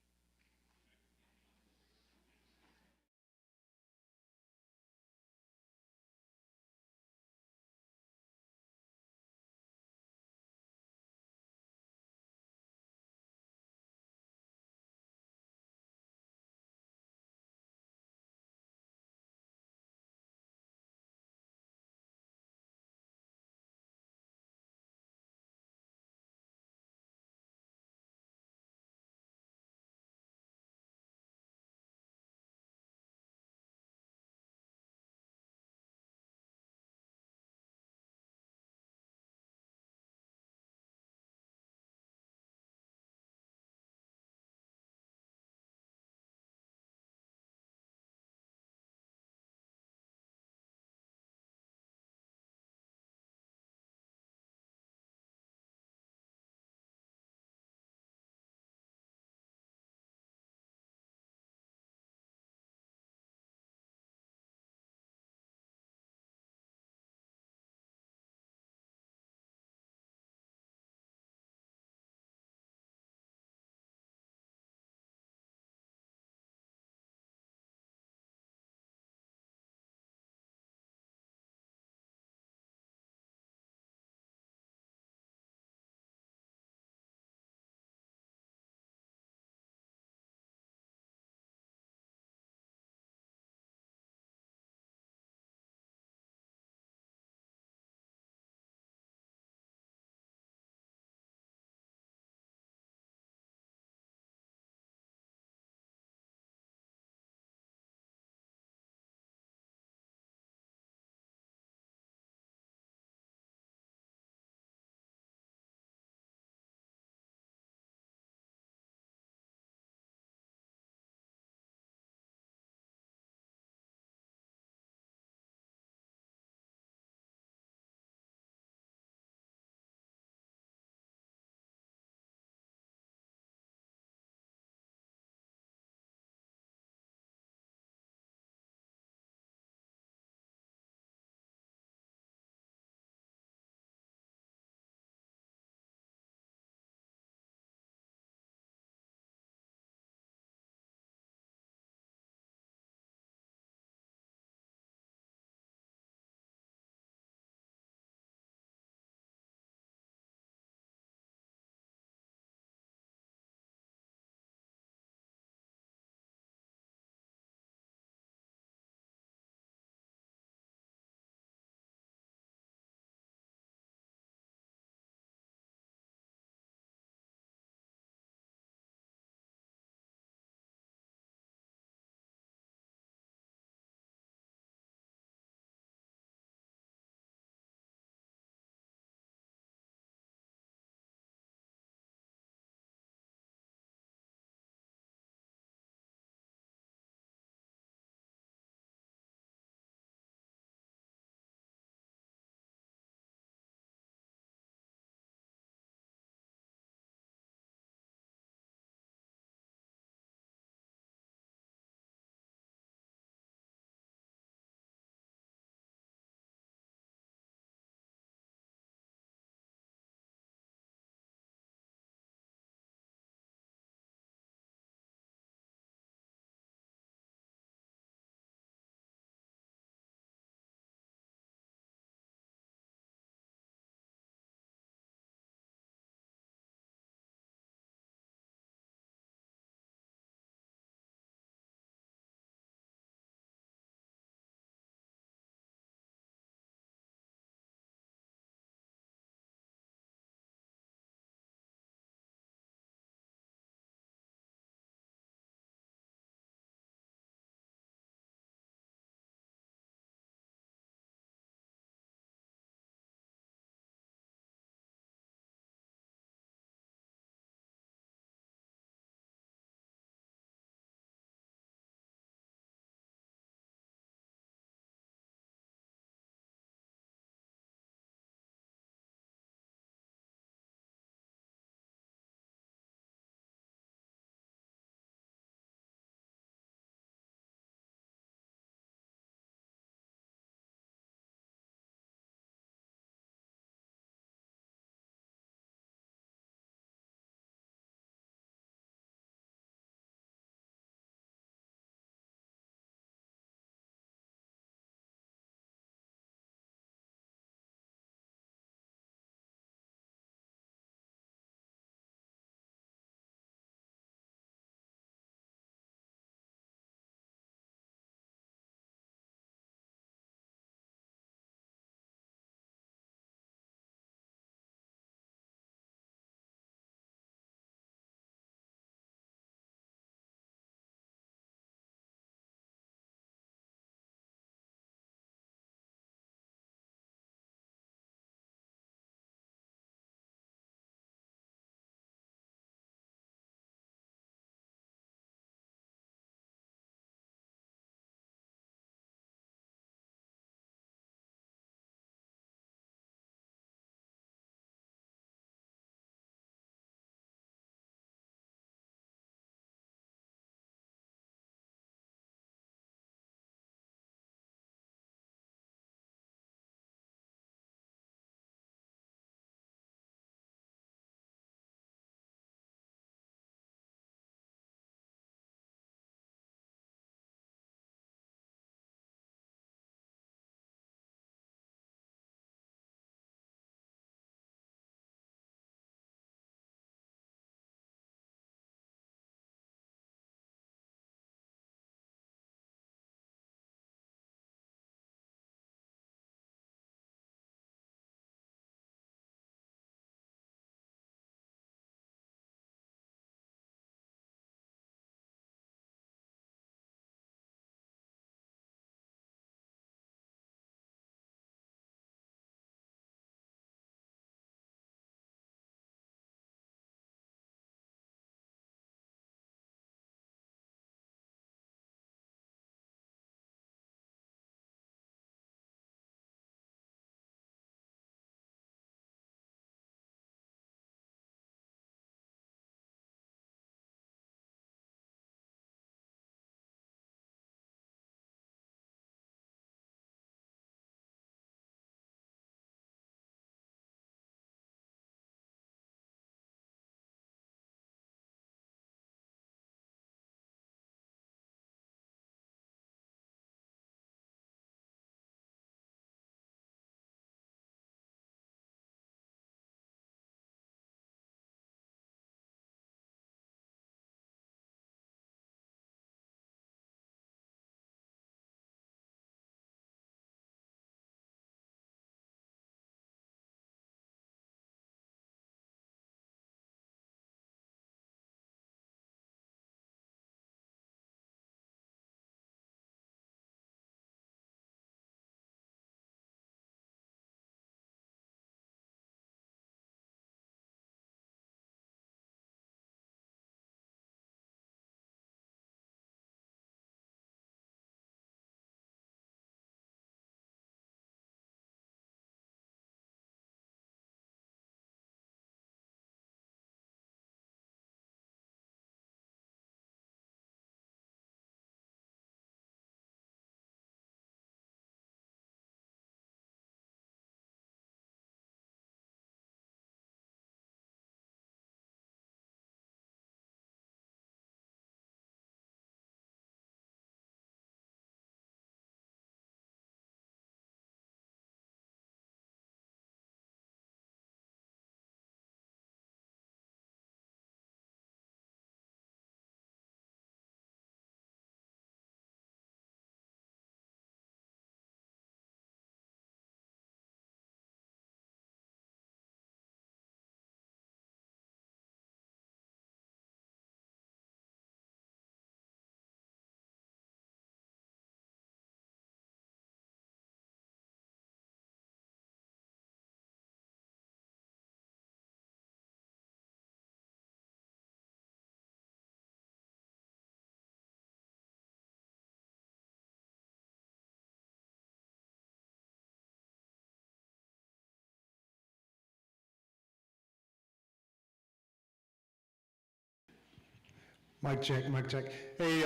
Mic check, mic check. Hey,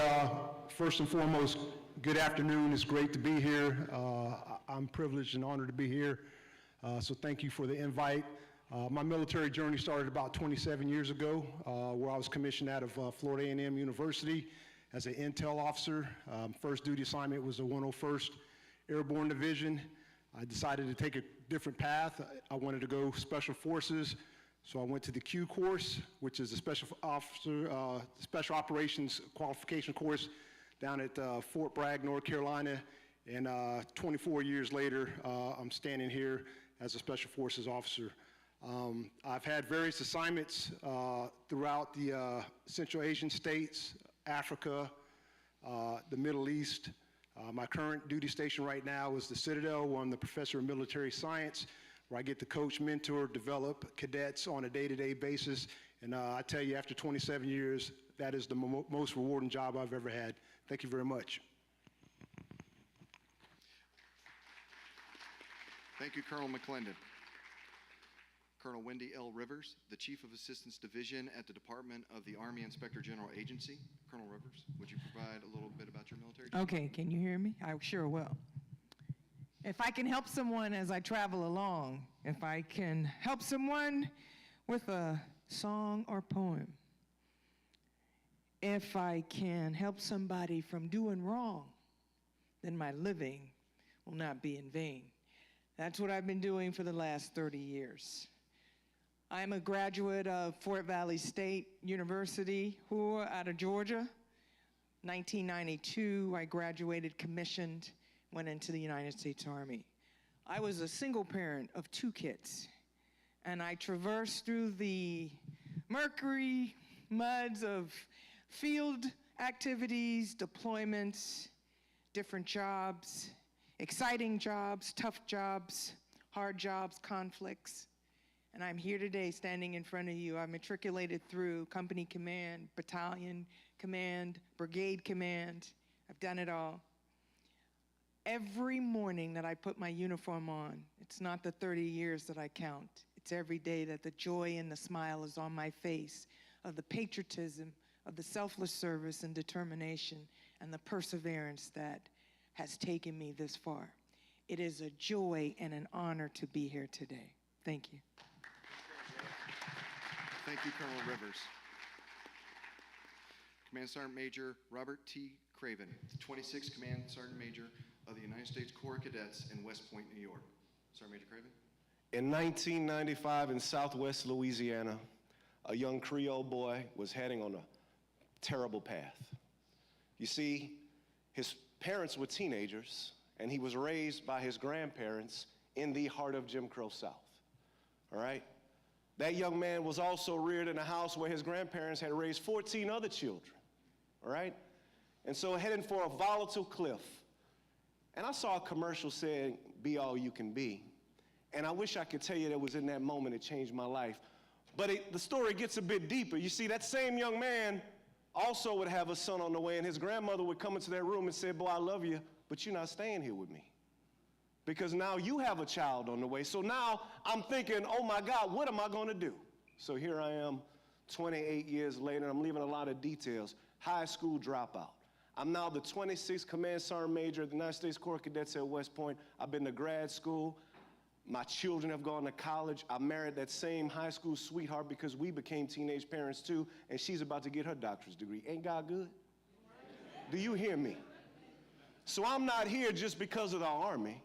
first and foremost, good afternoon. It's great to be here. I'm privileged and honored to be here. So thank you for the invite. My military journey started about 27 years ago, where I was commissioned out of Florida A&M University as an intel officer. First duty assignment was the 101st Airborne Division. I decided to take a different path. I wanted to go Special Forces, so I went to the Q course, which is a Special Operations Qualification course down at Fort Bragg, North Carolina. And 24 years later, I'm standing here as a Special Forces officer. I've had various assignments throughout the Central Asian states, Africa, the Middle East. My current duty station right now is the Citadel, where I'm the professor of military science, where I get to coach, mentor, develop cadets on a day-to-day basis. And I tell you, after 27 years, that is the most rewarding job I've ever had. Thank you very much. Thank you, Colonel McClendon. Colonel Wendy L. Rivers, the Chief of Assistance Division at the Department of the Army Inspector General Agency. Colonel Rivers, would you provide a little bit about your military journey? Okay, can you hear me? I sure will. If I can help someone as I travel along, if I can help someone with a song or poem, if I can help somebody from doing wrong, then my living will not be in vain. That's what I've been doing for the last 30 years. I'm a graduate of Fort Valley State University, out of Georgia. 1992, I graduated, commissioned, went into the United States Army. I was a single parent of 2 kids, and I traversed through the murky muds of field activities, deployments, different jobs, exciting jobs, tough jobs, hard jobs, conflicts. And I'm here today standing in front of you. I matriculated through company command, battalion command, brigade command. I've done it all. Every morning that I put my uniform on, it's not the 30 years that I count. It's every day that the joy and the smile is on my face of the patriotism, of the selfless service and determination and the perseverance that has taken me this far. It is a joy and an honor to be here today. Thank you. Thank you, Colonel Rivers. Command Sergeant Major Robert T. Craven, the 26th Command Sergeant Major of the United States Corps of Cadets in West Point, New York. Sergeant Major Craven. In 1995 in Southwest Louisiana, a young Creole boy was heading on a terrible path. You see, his parents were teenagers, and he was raised by his grandparents in the heart of Jim Crow South, all right? That young man was also reared in a house where his grandparents had raised 14 other children, all right? And so heading for a volatile cliff. And I saw a commercial saying, "Be all you can be." And I wish I could tell you that was in that moment it changed my life. But the story gets a bit deeper. You see, that same young man also would have a son on the way, and his grandmother would come into that room and say, "Boy, I love you, but you're not staying here with me, because now you have a child on the way." So now I'm thinking, oh my God, what am I going to do? So here I am 28 years later, and I'm leaving a lot of details. High school dropout. I'm now the 26th Command Sergeant Major of the United States Corps of Cadets at West Point. I've been to grad school. My children have gone to college. I married that same high school sweetheart because we became teenage parents too, and she's about to get her doctorate degree. Ain't God good? Do you hear me? So I'm not here just because of the Army.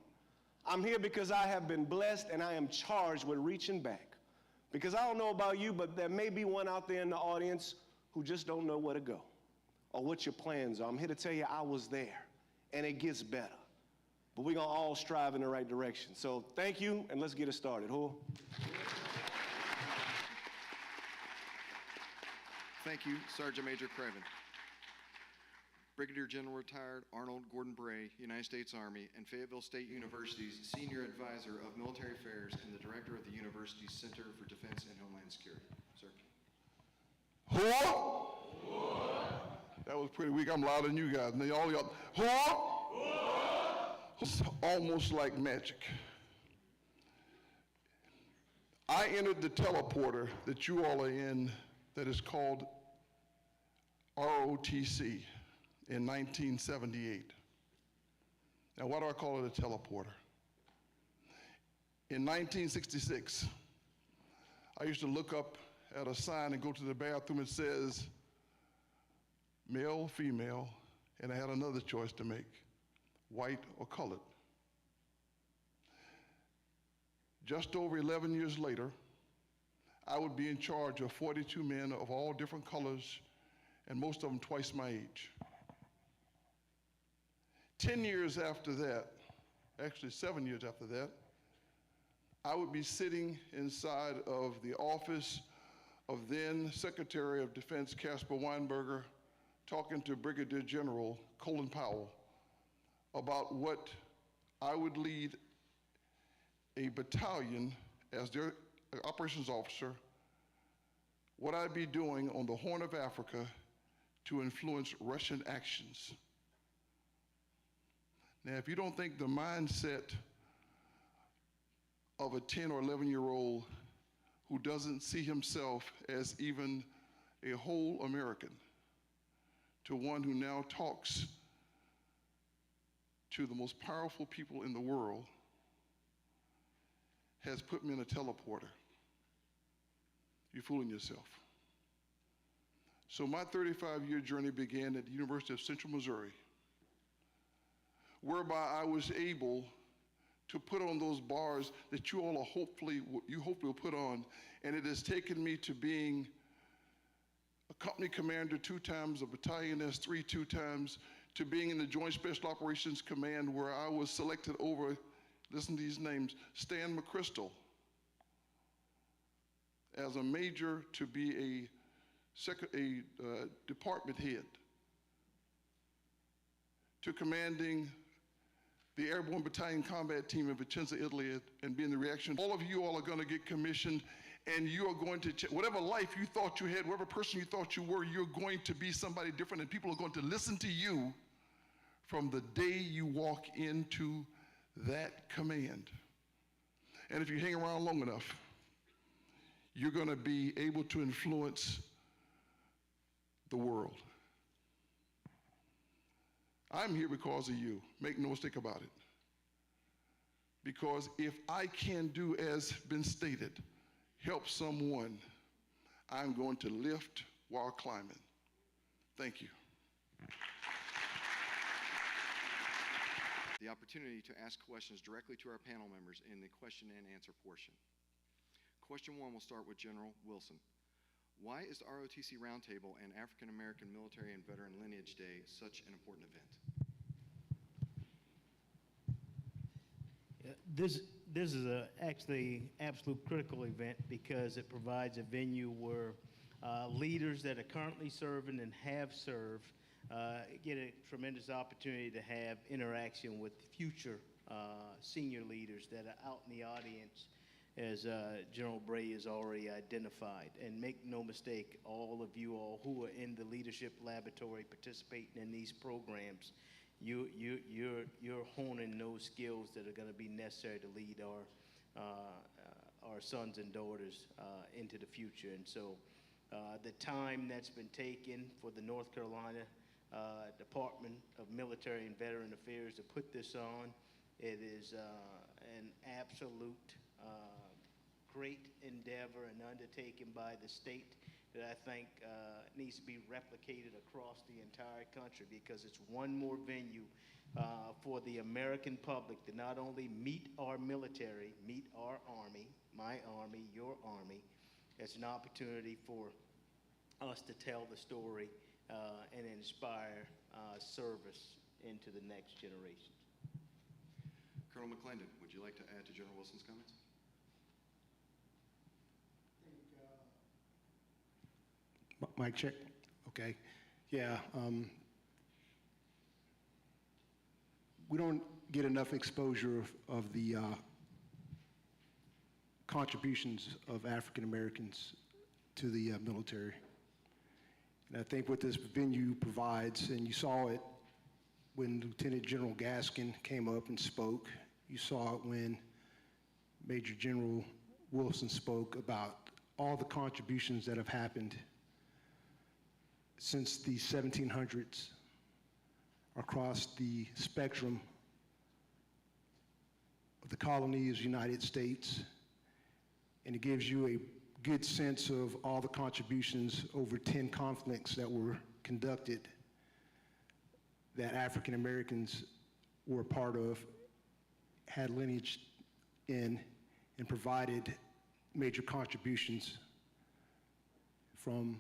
I'm here because I have been blessed, and I am charged with reaching back. Because I don't know about you, but there may be one out there in the audience who just don't know where to go or what your plans are. I'm here to tell you I was there, and it gets better. But we're going to all strive in the right direction. So thank you, and let's get it started. Who? Thank you, Sergeant Major Craven. Brigadier General Retired Arnold Gordon Bray, United States Army, and Fayetteville State University's Senior Advisor of Military Affairs and the Director of the university's Center for Defense and Homeland Security. Sir. That was pretty weak. I'm louder than you guys. Now all y'all, it's almost like magic. I entered the teleporter that you all are in that is called ROTC in 1978. Now, why do I call it a teleporter? In 1966, I used to look up at a sign and go to the bathroom. It says male, female, and I had another choice to make, white or colored. Just over 11 years later, I would be in charge of 42 men of all different colors, and most of them twice my age. 10 years after that, actually 7 years after that, I would be sitting inside of the office of then Secretary of Defense Caspar Weinberger, talking to Brigadier General Colin Powell about what I would lead a battalion as their operations officer, what I'd be doing on the Horn of Africa to influence Russian actions. Now, if you don't think the mindset of a 10 or 11-year-old who doesn't see himself as even a whole American, to one who now talks to the most powerful people in the world, has put me in a teleporter, you're fooling yourself. So my 35-year journey began at the University of Central Missouri, whereby I was able to put on those bars that you all are hopefully will put on, and it has taken me to being a company commander 2 times, a battalion S3 2 times, to being in the Joint Special Operations Command, where I was selected over, listen to these names, Stan McChrystal, as a major to be a department head, to commanding the Airborne Battalion Combat Team in Vicenza, Italy, and being the reaction. All of you all are going to get commissioned, and you are going to, whatever life you thought you had, whatever person you thought you were, you're going to be somebody different, and people are going to listen to you from the day you walk into that command. And if you hang around long enough, you're going to be able to influence the world. I'm here because of you. Make no mistake about it. Because if I can do as been stated, help someone, I'm going to lift while climbing. Thank you. The opportunity to ask questions directly to our panel members in the question and answer portion. Question 1 will start with General Wilson. Why is the ROTC Roundtable and African American Military and Veteran Lineage Day such an important event? This is actually absolute critical event because it provides a venue where leaders that are currently serving and have served get a tremendous opportunity to have interaction with future senior leaders that are out in the audience, as General Bray has already identified. And make no mistake, all of you all who are in the Leadership Laboratory participating in these programs, you're honing those skills that are going to be necessary to lead our sons and daughters into the future. And so the time that's been taken for the North Carolina Department of Military and Veteran Affairs to put this on, it is an absolute great endeavor and undertaken by the state that I think needs to be replicated across the entire country, because it's one more venue for the American public to not only meet our military, meet our Army, my Army, your Army. It's an opportunity for us to tell the story and inspire service into the next generation. Colonel McClendon, would you like to add to General Wilson's comments? Mic check. Okay. Yeah. We don't get enough exposure of the contributions of African Americans to the military. And I think what this venue provides, and you saw it when Lieutenant General Gaskin came up and spoke, you saw it when Major General Wilson spoke about all the contributions that have happened since the 1700s across the spectrum of the colonies of the United States, and it gives you a good sense of all the contributions over 10 conflicts that were conducted that African Americans were a part of, had lineage in, and provided major contributions from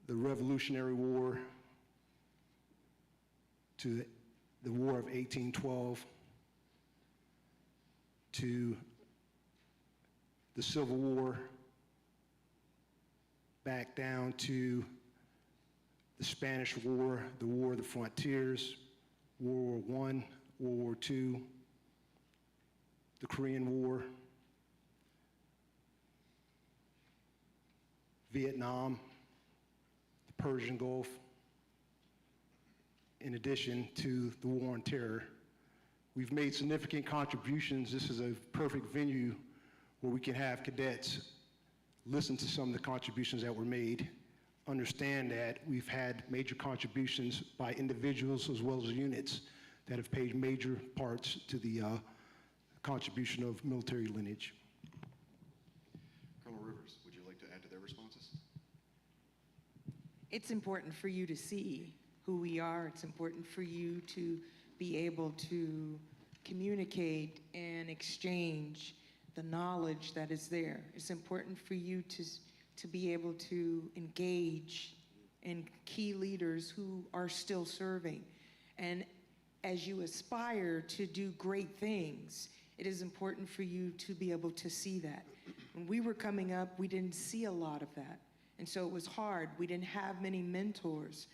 the Revolutionary War to the War of 1812 to the Civil War, back down to the Spanish War, the War of the Frontiers, World War I, World War II, the Korean War, Vietnam, the Persian Gulf, in addition to the War on Terror. We've made significant contributions. This is a perfect venue where we can have cadets listen to some of the contributions that were made, understand that we've had major contributions by individuals as well as units that have paid major parts to the contribution of military lineage. Colonel Rivers, would you like to add to their responses? It's important for you to see who we are. It's important for you to be able to communicate and exchange the knowledge that is there. It's important for you to be able to engage in key leaders who are still serving. And as you aspire to do great things, it is important for you to be able to see that. When we were coming up, we didn't see a lot of that. And so it was hard. We didn't have many mentors.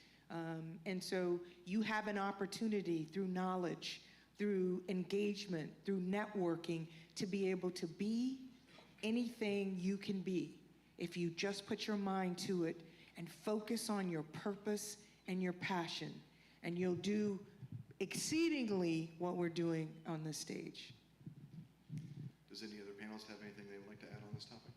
And so you have an opportunity through knowledge, through engagement, through networking, to be able to be anything you can be if you just put your mind to it and focus on your purpose and your passion. And you'll do exceedingly what we're doing on this stage. Does any other panelists have anything they would like to add on this topic?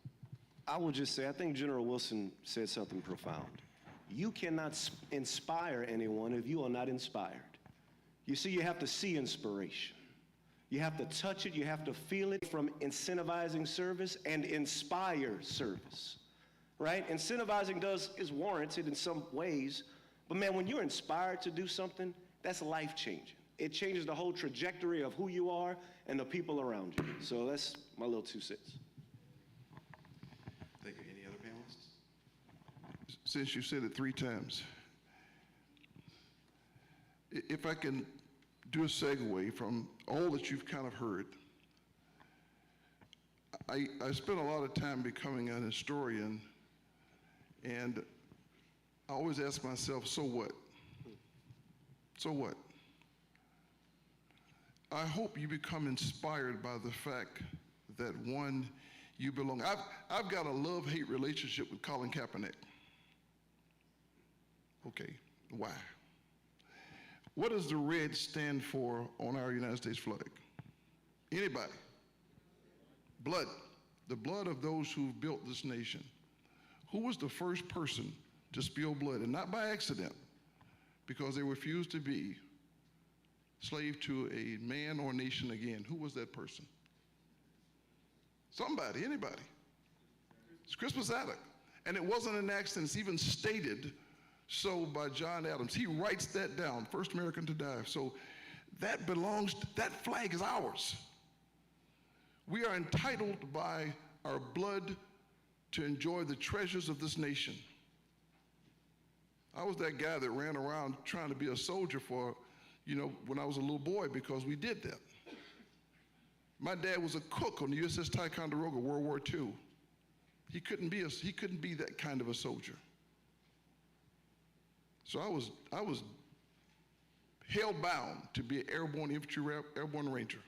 I would just say, I think General Wilson said something profound. You cannot inspire anyone if you are not inspired. You see, you have to see inspiration. You have to touch it, you have to feel it, from incentivizing service and inspire service, right? Incentivizing is warranted in some ways, but man, when you're inspired to do something, that's life-changing. It changes the whole trajectory of who you are and the people around you. So that's my little 2 cents. Thank you. Any other panelists? Since you said it 3 times, if I can do a segue from all that you've kind of heard, I spent a lot of time becoming an historian, and I always ask myself, so what? So what? I hope you become inspired by the fact that, one, you belong. I've got a love-hate relationship with Colin Kaepernick. Okay, why? What does the red stand for on our United States flag? Anybody? Blood. The blood of those who've built this nation. Who was the first person to spill blood? And not by accident, because they refused to be slave to a man or nation again. Who was that person? Somebody, anybody. It's Crispus Attucks. And it wasn't an accident. It's even stated so by John Adams. He writes that down, first American to die. So that belongs, that flag is ours. We are entitled by our blood to enjoy the treasures of this nation. I was that guy that ran around trying to be a soldier for, when I was a little boy, because we did that. My dad was a cook on the USS Ticonderoga, World War II. He couldn't be that kind of a soldier. So I was held bound to be an airborne infantry airborne ranger.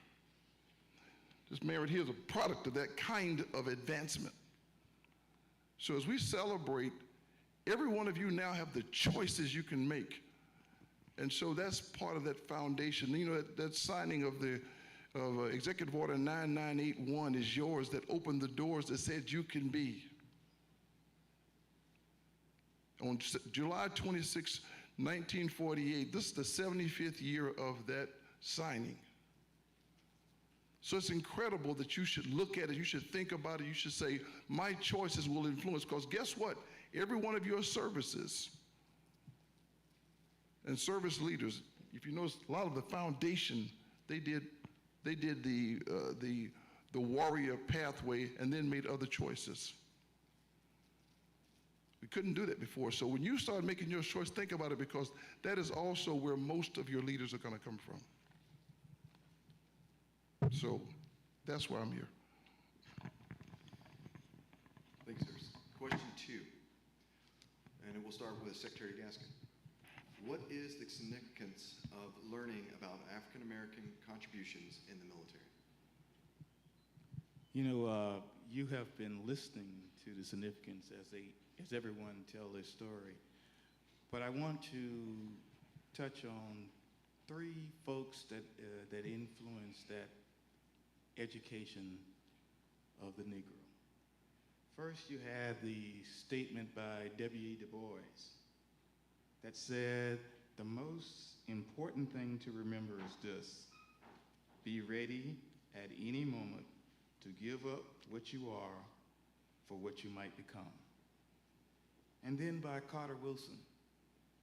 This man right here is a product of that kind of advancement. So as we celebrate, every one of you now have the choices you can make. And so that's part of that foundation. That signing of Executive Order 9981 is yours, that opened the doors that said you can be. On July 26, 1948, this is the 75th year of that signing. So it's incredible that you should look at it, you should think about it, you should say, my choices will influence, because guess what? Every one of your services and service leaders, if you notice, a lot of the foundation, they did the warrior pathway and then made other choices. We couldn't do that before. So when you start making your choice, think about it, because that is also where most of your leaders are going to come from. So that's why I'm here. Thanks, sir. Question 2, and it will start with Secretary Gaskin. What is the significance of learning about African American contributions in the military? You know, you have been listening to the significance as everyone tell their story, but I want to touch on 3 folks that influenced that education of the Negro. First, you had the statement by W.E. Du Bois that said, the most important thing to remember is this: be ready at any moment to give up what you are for what you might become. And then by Carter Wilson,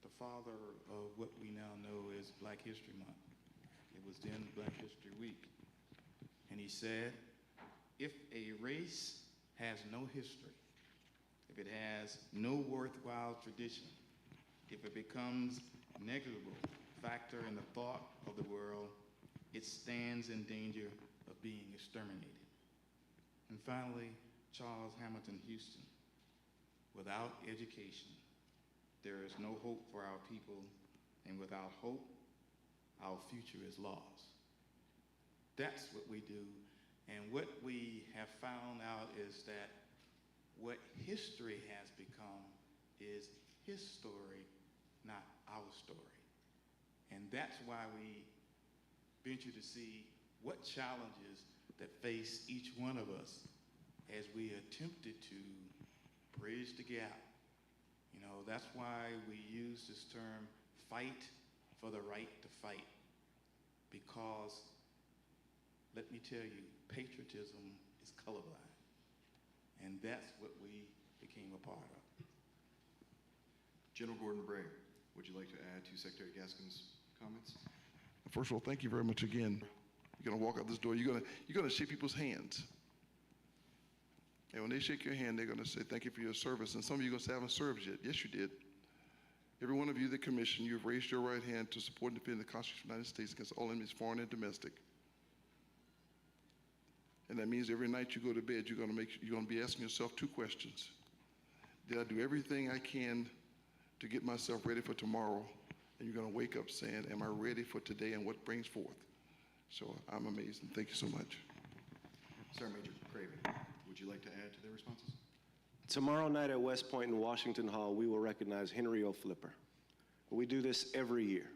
the father of what we now know as Black History Month. It was then Black History Week. And he said, if a race has no history, if it has no worthwhile tradition, if it becomes a negligible factor in the thought of the world, it stands in danger of being exterminated. And finally, Charles Hamilton Houston, without education, there is no hope for our people, and without hope, our future is lost. That's what we do, and what we have found out is that what history has become is his story, not our story. And that's why we venture to see what challenges that face each one of us as we attempted to bridge the gap. You know, that's why we use this term, fight for the right to fight, because let me tell you, patriotism is colorblind, and that's what we became a part of. General Gordon Bray, would you like to add to Secretary Gaskin's comments? First of all, thank you very much again. You're going to walk out this door, you're going to shake people's hands. And when they shake your hand, they're going to say, thank you for your service. And some of you are going to say, I haven't served yet. Yes, you did. Every one of you, the commission, you've raised your right hand to support and defend the Constitution of the United States against all enemies, foreign and domestic. And that means every night you go to bed, you're going to be asking yourself 2 questions. Did I do everything I can to get myself ready for tomorrow? And you're going to wake up saying, am I ready for today and what brings forth? So I'm amazed, and thank you so much. Sergeant Major Craven, would you like to add to their responses? Tomorrow night at West Point in Washington Hall, we will recognize Henry O. Flipper. We do this every year.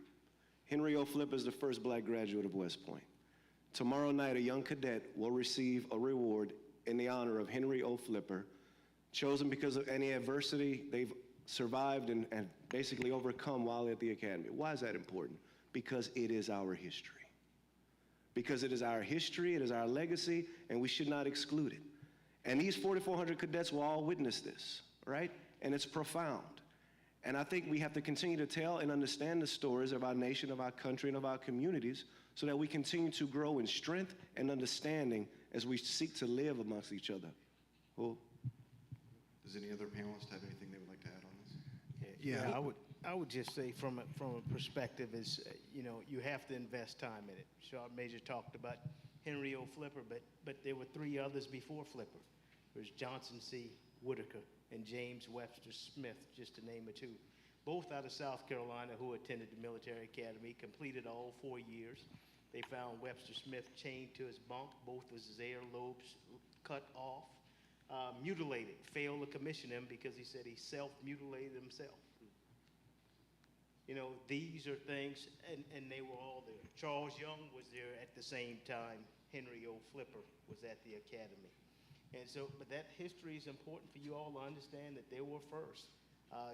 Henry O. Flipper is the first Black graduate of West Point. Tomorrow night, a young cadet will receive a reward in the honor of Henry O. Flipper, chosen because of any adversity they've survived and basically overcome while at the academy. Why is that important? Because it is our history. Because it is our history, it is our legacy, and we should not exclude it. And these 4,400 cadets will all witness this, right? And it's profound. And I think we have to continue to tell and understand the stories of our nation, of our country, and of our communities so that we continue to grow in strength and understanding as we seek to live amongst each other. Well, does any other panelist have anything they would like to add on this? Yeah, I would just say from a perspective is, you know, you have to invest time in it. Sergeant Major talked about Henry O. Flipper, but there were 3 others before Flipper. There was Johnson C. Whitaker and James Webster Smith, just to name 2. Both out of South Carolina, who attended the military academy, completed all 4 years. They found Webster Smith chained to his bunk, both of his earlobes cut off, mutilated, failed to commission him because he said he self-mutilated himself. You know, these are things, and they were all there. Charles Young was there at the same time Henry O. Flipper was at the academy. And so, but that history is important for you all to understand that they were first.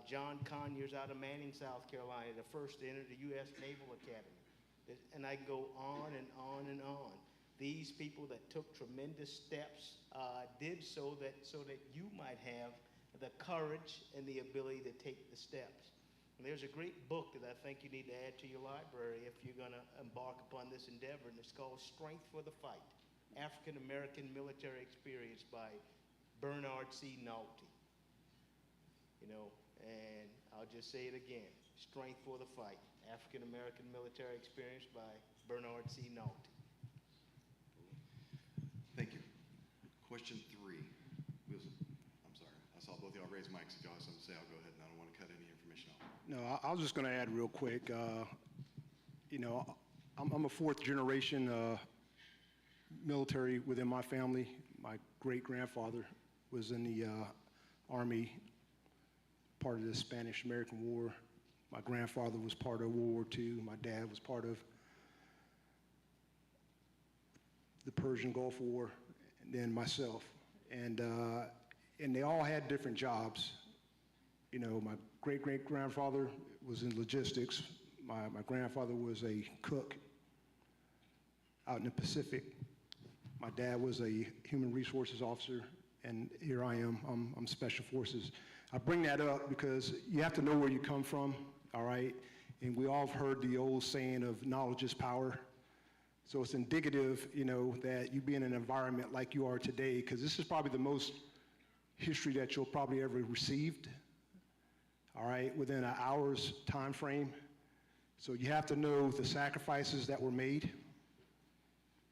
John Conyers out of Manning, South Carolina, the first to enter the U.S. Naval Academy. And I can go on and on and on. These people that took tremendous steps did so that you might have the courage and the ability to take the steps. And there's a great book that I think you need to add to your library if you're going to embark upon this endeavor, and it's called Strength for the Fight, African American Military Experience by Bernard C. Naughty. You know, and I'll just say it again, Strength for the Fight, African American Military Experience by Bernard C. Naughty. Thank you. Question 3. I'm sorry, I saw both of y'all raise mics. If y'all have something to say, I'll go ahead, and I don't want to cut any information off. No, I was just going to add real quick. You know, I'm a fourth generation military within my family. My great-grandfather was in the Army, part of the Spanish-American War. My grandfather was part of World War II. My dad was part of the Persian Gulf War, and then myself. And they all had different jobs. You know, my great-great-grandfather was in logistics. My grandfather was a cook out in the Pacific. My dad was a human resources officer, and here I am, I'm Special Forces. I bring that up because you have to know where you come from, all right? And we all have heard the old saying of knowledge is power. So it's indicative, you know, that you be in an environment like you are today, because this is probably the most history that you'll probably ever received, all right, within an hour's time frame. So you have to know the sacrifices that were made.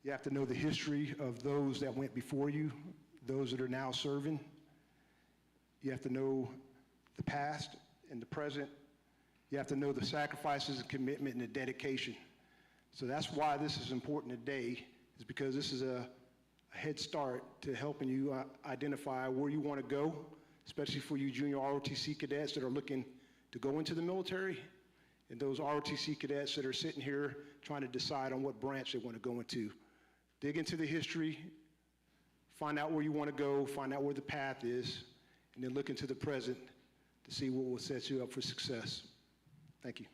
You have to know the history of those that went before you, those that are now serving. You have to know the past and the present. You have to know the sacrifices and commitment and the dedication. So that's why this is important today, is because this is a head start to helping you identify where you want to go, especially for you junior ROTC cadets that are looking to go into the military, and those ROTC cadets that are sitting here trying to decide on what branch they want to go into. Dig into the history, find out where you want to go, find out where the path is, and then look into the present to see what will set you up for success. Thank you.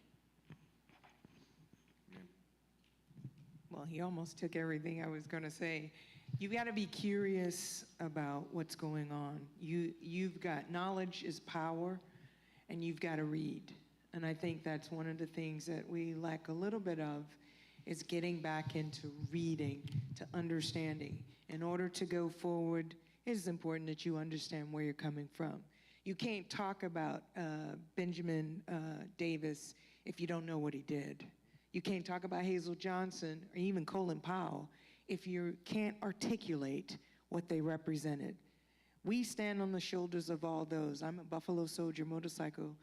Well, he almost took everything I was going to say. You got to be curious about what's going on. You've got knowledge is power, and you've got to read. And I think that's one of the things that we lack a little bit of, is getting back into reading, to understanding. In order to go forward, it is important that you understand where you're coming from. You can't talk about Benjamin Davis if you don't know what he did. You can't talk about Hazel Johnson or even Colin Powell if you can't articulate what they represented. We stand on the shoulders of all those. I'm a Buffalo Soldier motorcycle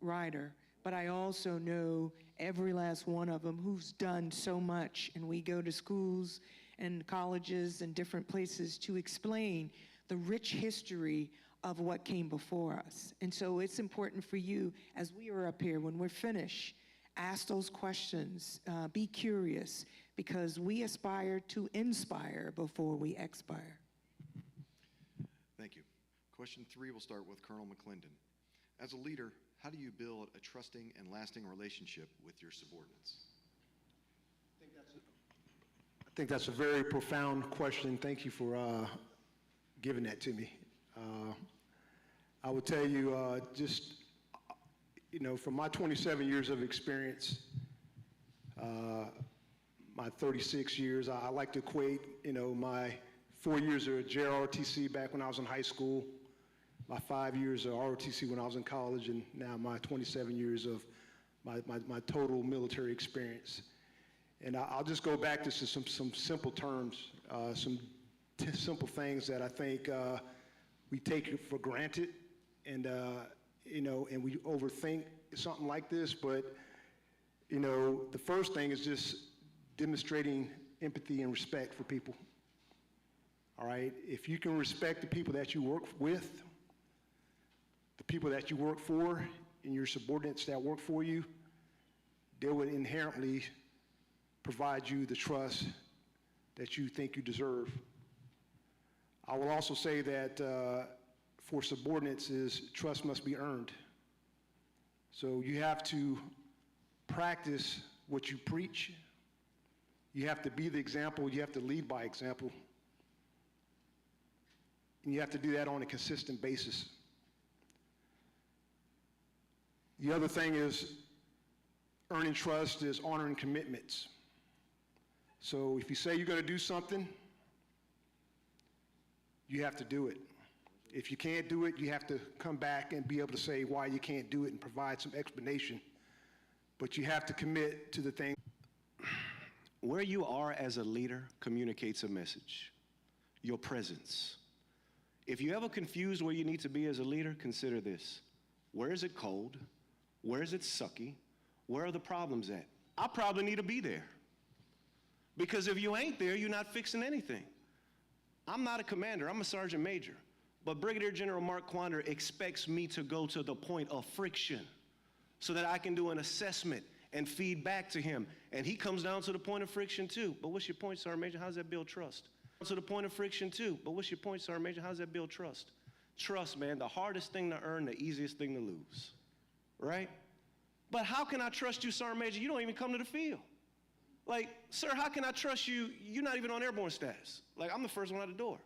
rider, but I also know every last one of them who's done so much, and we go to schools and colleges and different places to explain the rich history of what came before us. And so it's important for you, as we are up here, when we're finished, ask those questions, be curious, because we aspire to inspire before we expire. Thank you. Question 3 will start with Colonel McClendon. As a leader, how do you build a trusting and lasting relationship with your subordinates? I think that's a very profound question. Thank you for giving that to me. I would tell you, just, you know, from my 27 years of experience, my 36 years, I like to equate, you know, my 4 years of JROTC back when I was in high school, my 5 years of ROTC when I was in college, and now my 27 years of my total military experience. And I'll just go back to some simple terms, some simple things that I think we take for granted, and you know, and we overthink something like this. But you know, the first thing is just demonstrating empathy and respect for people. All right, if you can respect the people that you work with, the people that you work for, and your subordinates that work for you, they would inherently provide you the trust that you think you deserve. I will also say that for subordinates is trust must be earned. So you have to practice what you preach. You have to be the example. You have to lead by example. And you have to do that on a consistent basis. The other thing is earning trust is honoring commitments. So if you say you're going to do something, you have to do it. If you can't do it, you have to come back and be able to say why you can't do it and provide some explanation. But you have to commit to the thing. Where you are as a leader communicates a message. Your presence. If you ever confused where you need to be as a leader, consider this. Where is it cold? Where is it sucky? Where are the problems at? I probably need to be there. Because if you ain't there, you're not fixing anything. I'm not a commander, I'm a sergeant major. But Brigadier General Mark Quander expects me to go to the point of friction so that I can do an assessment and feed back to him. And he comes down to the point of friction too. But what's your point, Sergeant Major? How does that build trust? To the point of friction too. But what's your point, Sergeant Major? How does that build trust? Trust, man, the hardest thing to earn, the easiest thing to lose, right? But how can I trust you, Sergeant Major? You don't even come to the field. Like, sir, how can I trust you? You're not even on airborne status. Like, I'm the first one out the door.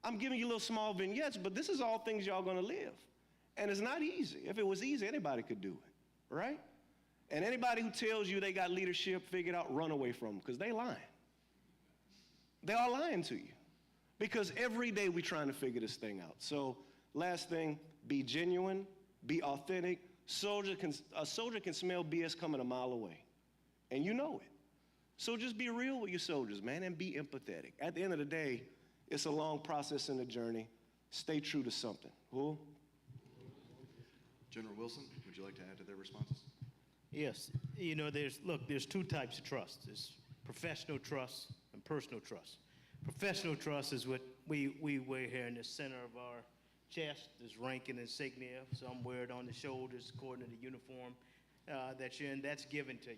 I'm giving you little small vignettes, but this is all things y'all gonna live. And it's not easy. If it was easy, anybody could do it, right? And anybody who tells you they got leadership figured out, run away from them, because they lying. They are lying to you. Because every day we're trying to figure this thing out. So, last thing, be genuine, be authentic. A soldier can smell BS coming a mile away, and you know it. So just be real with your soldiers, man, and be empathetic. At the end of the day, it's a long process in the journey. Stay true to something. Who? General Wilson, would you like to add to their responses? Yes. You know, there's two types of trust. There's professional trust and personal trust. Professional trust is what we wear here in the center of our chest, this rank and insignia. Some wear it on the shoulders according to the uniform that you're in. That's given to you.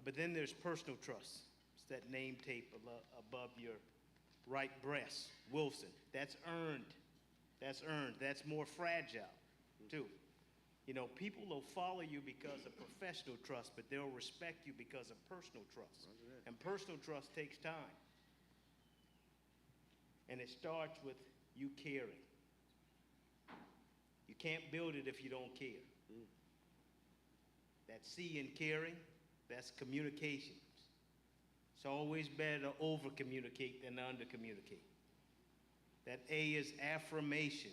But then there's personal trust. It's that name tape above your right breast, Wilson. That's earned. That's earned. That's more fragile, too. You know, people will follow you because of professional trust, but they'll respect you because of personal trust. And personal trust takes time. And it starts with you caring. You can't build it if you don't care. That C in caring, that's communications. It's always better to over-communicate than to under-communicate. That A is affirmation.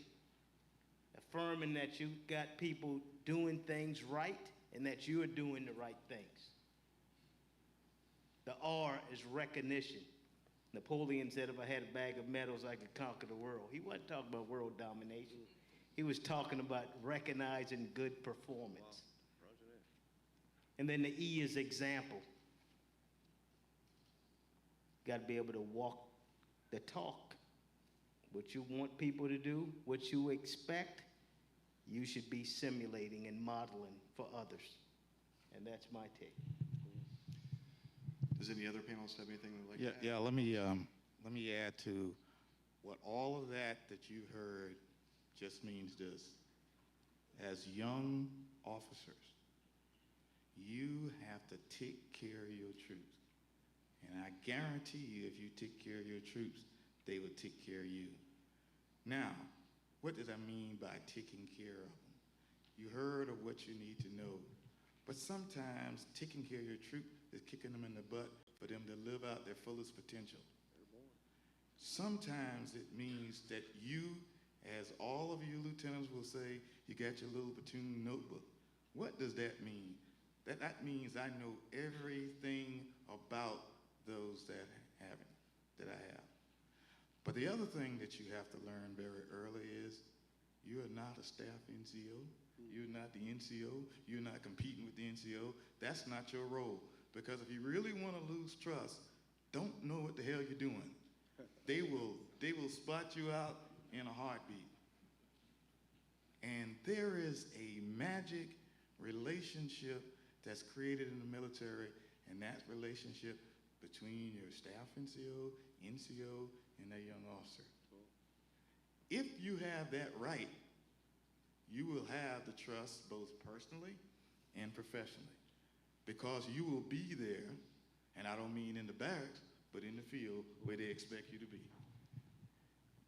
Affirming that you got people doing things right and that you are doing the right things. The R is recognition. Napoleon said, if I had a bag of medals, I could conquer the world. He wasn't talking about world domination. He was talking about recognizing good performance. And then the E is example. You got to be able to walk the talk. What you want people to do, what you expect, you should be simulating and modeling for others. And that's my take. Does any other panelists have anything they'd like to add? Yeah, let me add to what all of that you heard just means this. As young officers, you have to take care of your troops. And I guarantee you, if you take care of your troops, they will take care of you. Now, what does I mean by taking care of them? You heard of what you need to know. But sometimes taking care of your troop is kicking them in the butt for them to live out their fullest potential. Sometimes it means that you, as all of you lieutenants will say, you got your little platoon notebook. What does that mean? That means I know everything about those that I have. But the other thing that you have to learn very early is you are not a staff NCO. You're not the NCO. You're not competing with the NCO. That's not your role. Because if you really want to lose trust, don't know what the hell you're doing. They will spot you out in a heartbeat. And there is a magic relationship that's created in the military, and that relationship between your staff NCO, and that young officer. If you have that right, you will have the trust both personally and professionally, because you will be there, and I don't mean in the barracks, but in the field where they expect you to be.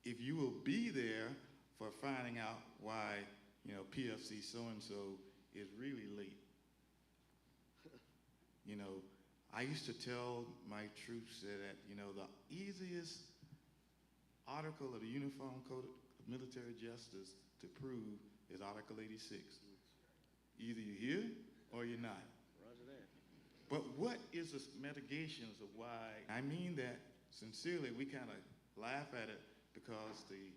If you will be there for finding out why, PFC so-and-so is really late. I used to tell my troops that, the easiest article of the Uniform Code of Military Justice to prove is Article 86. Either you're here or you're not. Roger that. But what is the mitigations of why? I mean that sincerely. We kind of laugh at it because the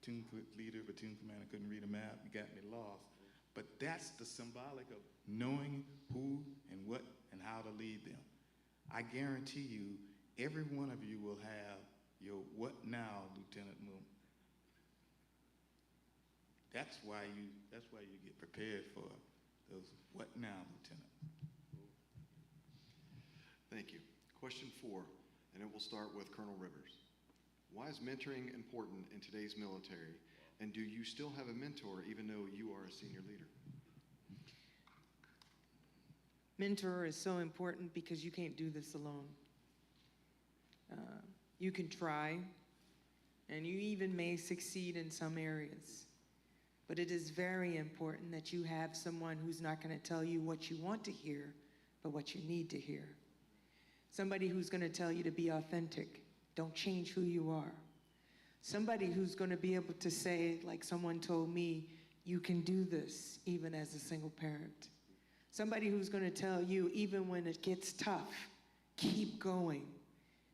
platoon leader, platoon commander couldn't read a map. You got me lost. But that's the symbolic of knowing who and what and how to lead them. I guarantee you, every one of you will have your what now, Lieutenant Moon. That's why you get prepared for those what now, Lieutenant. Thank you. Question 4, and it will start with Colonel Rivers. Why is mentoring important in today's military, and do you still have a mentor even though you are a senior leader? Mentor is so important because you can't do this alone. You can try, and you even may succeed in some areas. But it is very important that you have someone who's not going to tell you what you want to hear, but what you need to hear. Somebody who's going to tell you to be authentic. Don't change who you are. Somebody who's going to be able to say, like someone told me, you can do this even as a single parent. Somebody who's going to tell you, even when it gets tough, keep going.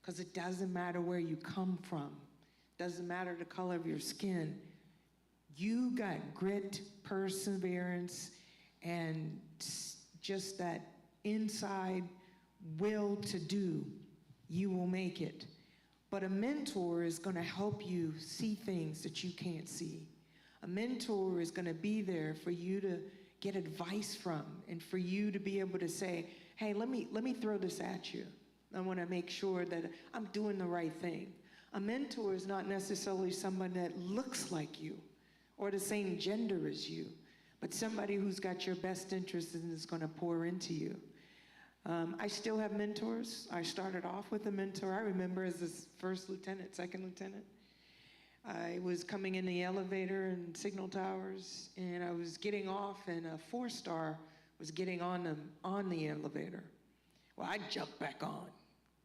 Because it doesn't matter where you come from. Doesn't matter the color of your skin. You got grit, perseverance, and just that inside will to do. You will make it. But a mentor is going to help you see things that you can't see. A mentor is going to be there for you to get advice from, and for you to be able to say, hey, let me throw this at you. I want to make sure that I'm doing the right thing. A mentor is not necessarily someone that looks like you or the same gender as you, but somebody who's got your best interest and is going to pour into you. I still have mentors. I started off with a mentor. I remember as a first lieutenant, second lieutenant, I was coming in the elevator in signal towers, and I was getting off, and a 4-star was getting on the elevator. Well, I jumped back on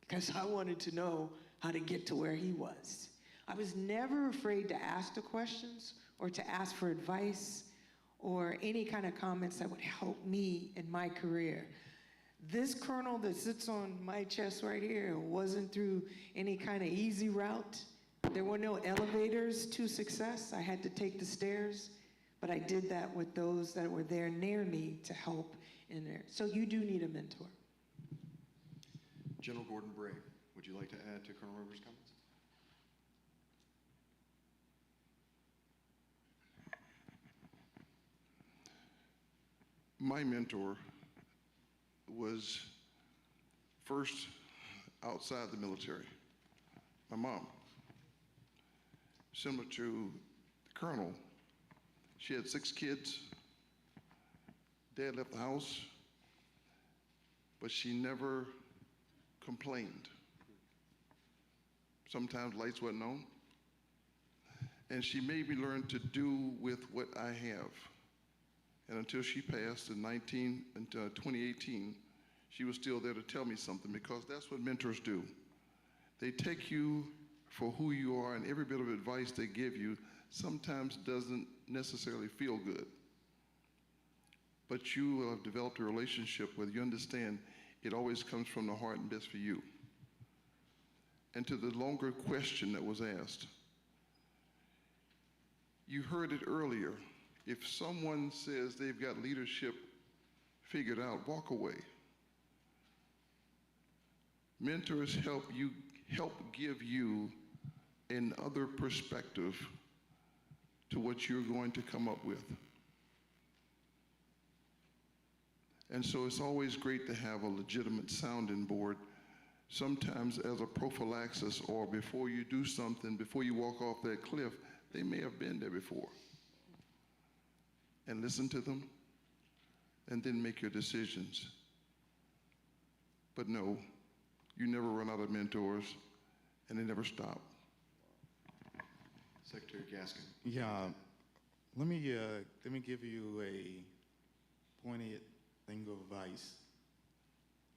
because I wanted to know how to get to where he was. I was never afraid to ask the questions or to ask for advice or any kind of comments that would help me in my career. This colonel that sits on my chest right here wasn't through any kind of easy route. There were no elevators to success. I had to take the stairs, but I did that with those that were there near me to help in there. So you do need a mentor. General Gordon Bray, would you like to add to Colonel Rivers' comments? My mentor was first outside the military, my mom. Similar to the colonel, she had 6 kids. Dad left the house, but she never complained. Sometimes lights wasn't on. And she made me learn to do with what I have. And until she passed until 2018, she was still there to tell me something, because that's what mentors do. They take you for who you are, and every bit of advice they give you sometimes doesn't necessarily feel good. But you will have developed a relationship where you understand it always comes from the heart and best for you. And to the longer question that was asked, you heard it earlier. If someone says they've got leadership figured out, walk away. Mentors help give you another perspective to what you're going to come up with. And so it's always great to have a legitimate sounding board, sometimes as a prophylaxis, or before you do something, before you walk off that cliff, They may have been there before. And listen to them, and then make your decisions. But no, you never run out of mentors, and they never stop. Secretary Gaskin. Yeah, let me give you a pointed thing of advice.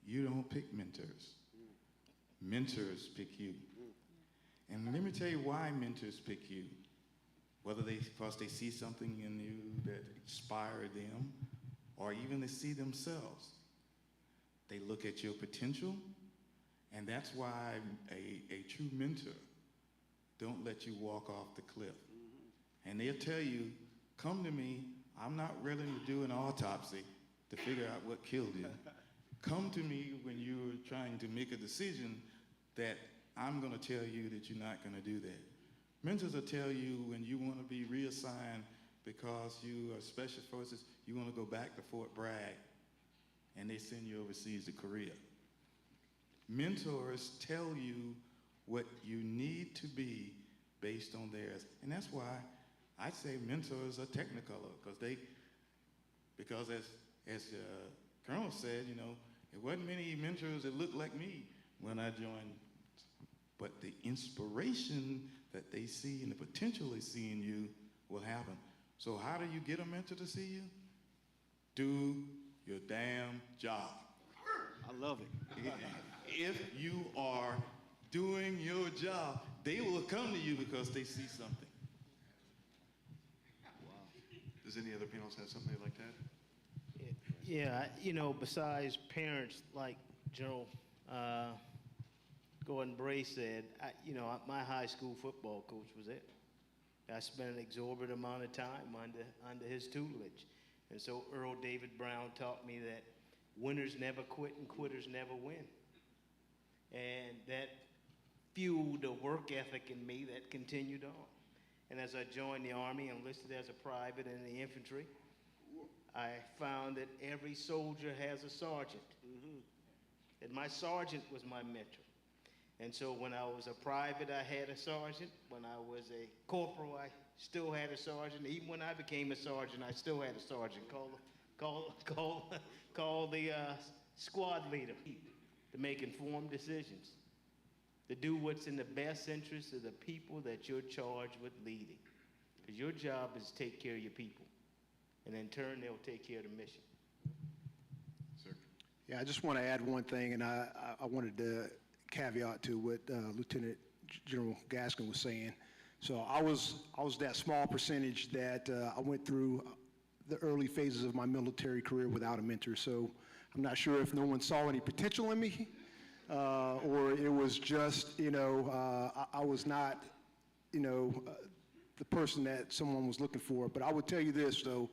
You don't pick mentors. Mentors pick you. And let me tell you why mentors pick you. Whether because they see something in you that inspires them, or even they see themselves. They look at your potential, and that's why a true mentor don't let you walk off the cliff. And they'll tell you, come to me, I'm not willing to do an autopsy to figure out what killed you. Come to me when you're trying to make a decision that I'm gonna tell you that you're not gonna do that. Mentors will tell you when you wanna be reassigned because you are special forces, you wanna go back to Fort Bragg, and they send you overseas to Korea. Mentors tell you what you need to be based on theirs. And that's why I say mentors are technicolor, because as Colonel said, you know, there wasn't many mentors that looked like me when I joined. But the inspiration that they see and the potential they see in you will happen. So how do you get a mentor to see you? Do your damn job. I love it. If you are doing your job, they will come to you because they see something. Does any other panelists have something they'd like to add? Yeah, you know, besides parents, like General Gordon Bray said, my high school football coach was it. I spent an exorbitant amount of time under his tutelage. And so Earl David Brown taught me that winners never quit and quitters never win. And that fueled a work ethic in me that continued on. And as I joined the Army and enlisted as a private in the infantry, I found that every soldier has a sergeant. And my sergeant was my mentor. And so when I was a private, I had a sergeant. When I was a corporal, I still had a sergeant. Even when I became a sergeant, I still had a sergeant. Call the squad leader to make informed decisions, to do what's in the best interest of the people that you're charged with leading. Because your job is to take care of your people. And in turn, they'll take care of the mission. Sir. Yeah, I just want to add one thing, and I wanted to caveat to what Lieutenant General Gaskin was saying. So I was that small percentage that I went through the early phases of my military career without a mentor. So I'm not sure if no one saw any potential in me, or it was just, I was not, the person that someone was looking for. But I would tell you this, though,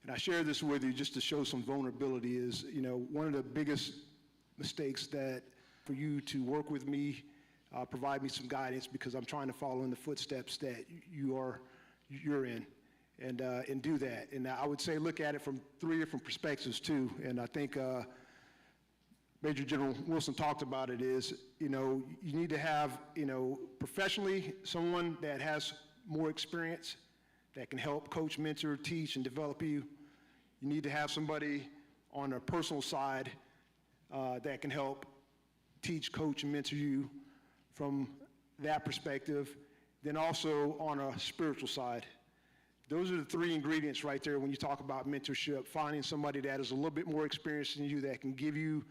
and I share this with you just to show some vulnerability is, one of the biggest mistakes that for you to work with me, provide me some guidance because I'm trying to follow in the footsteps that you're in, and do that. And I would say look at it from 3 different perspectives too. And I think Major General Wilson talked about it is, you need to have, professionally someone that has more experience that can help coach, mentor, teach, and develop you. You need to have somebody on a personal side that can help teach, coach, and mentor you from that perspective. Then also on a spiritual side. Those are the 3 ingredients right there when you talk about mentorship, finding somebody that is a little bit more experienced than you that can give you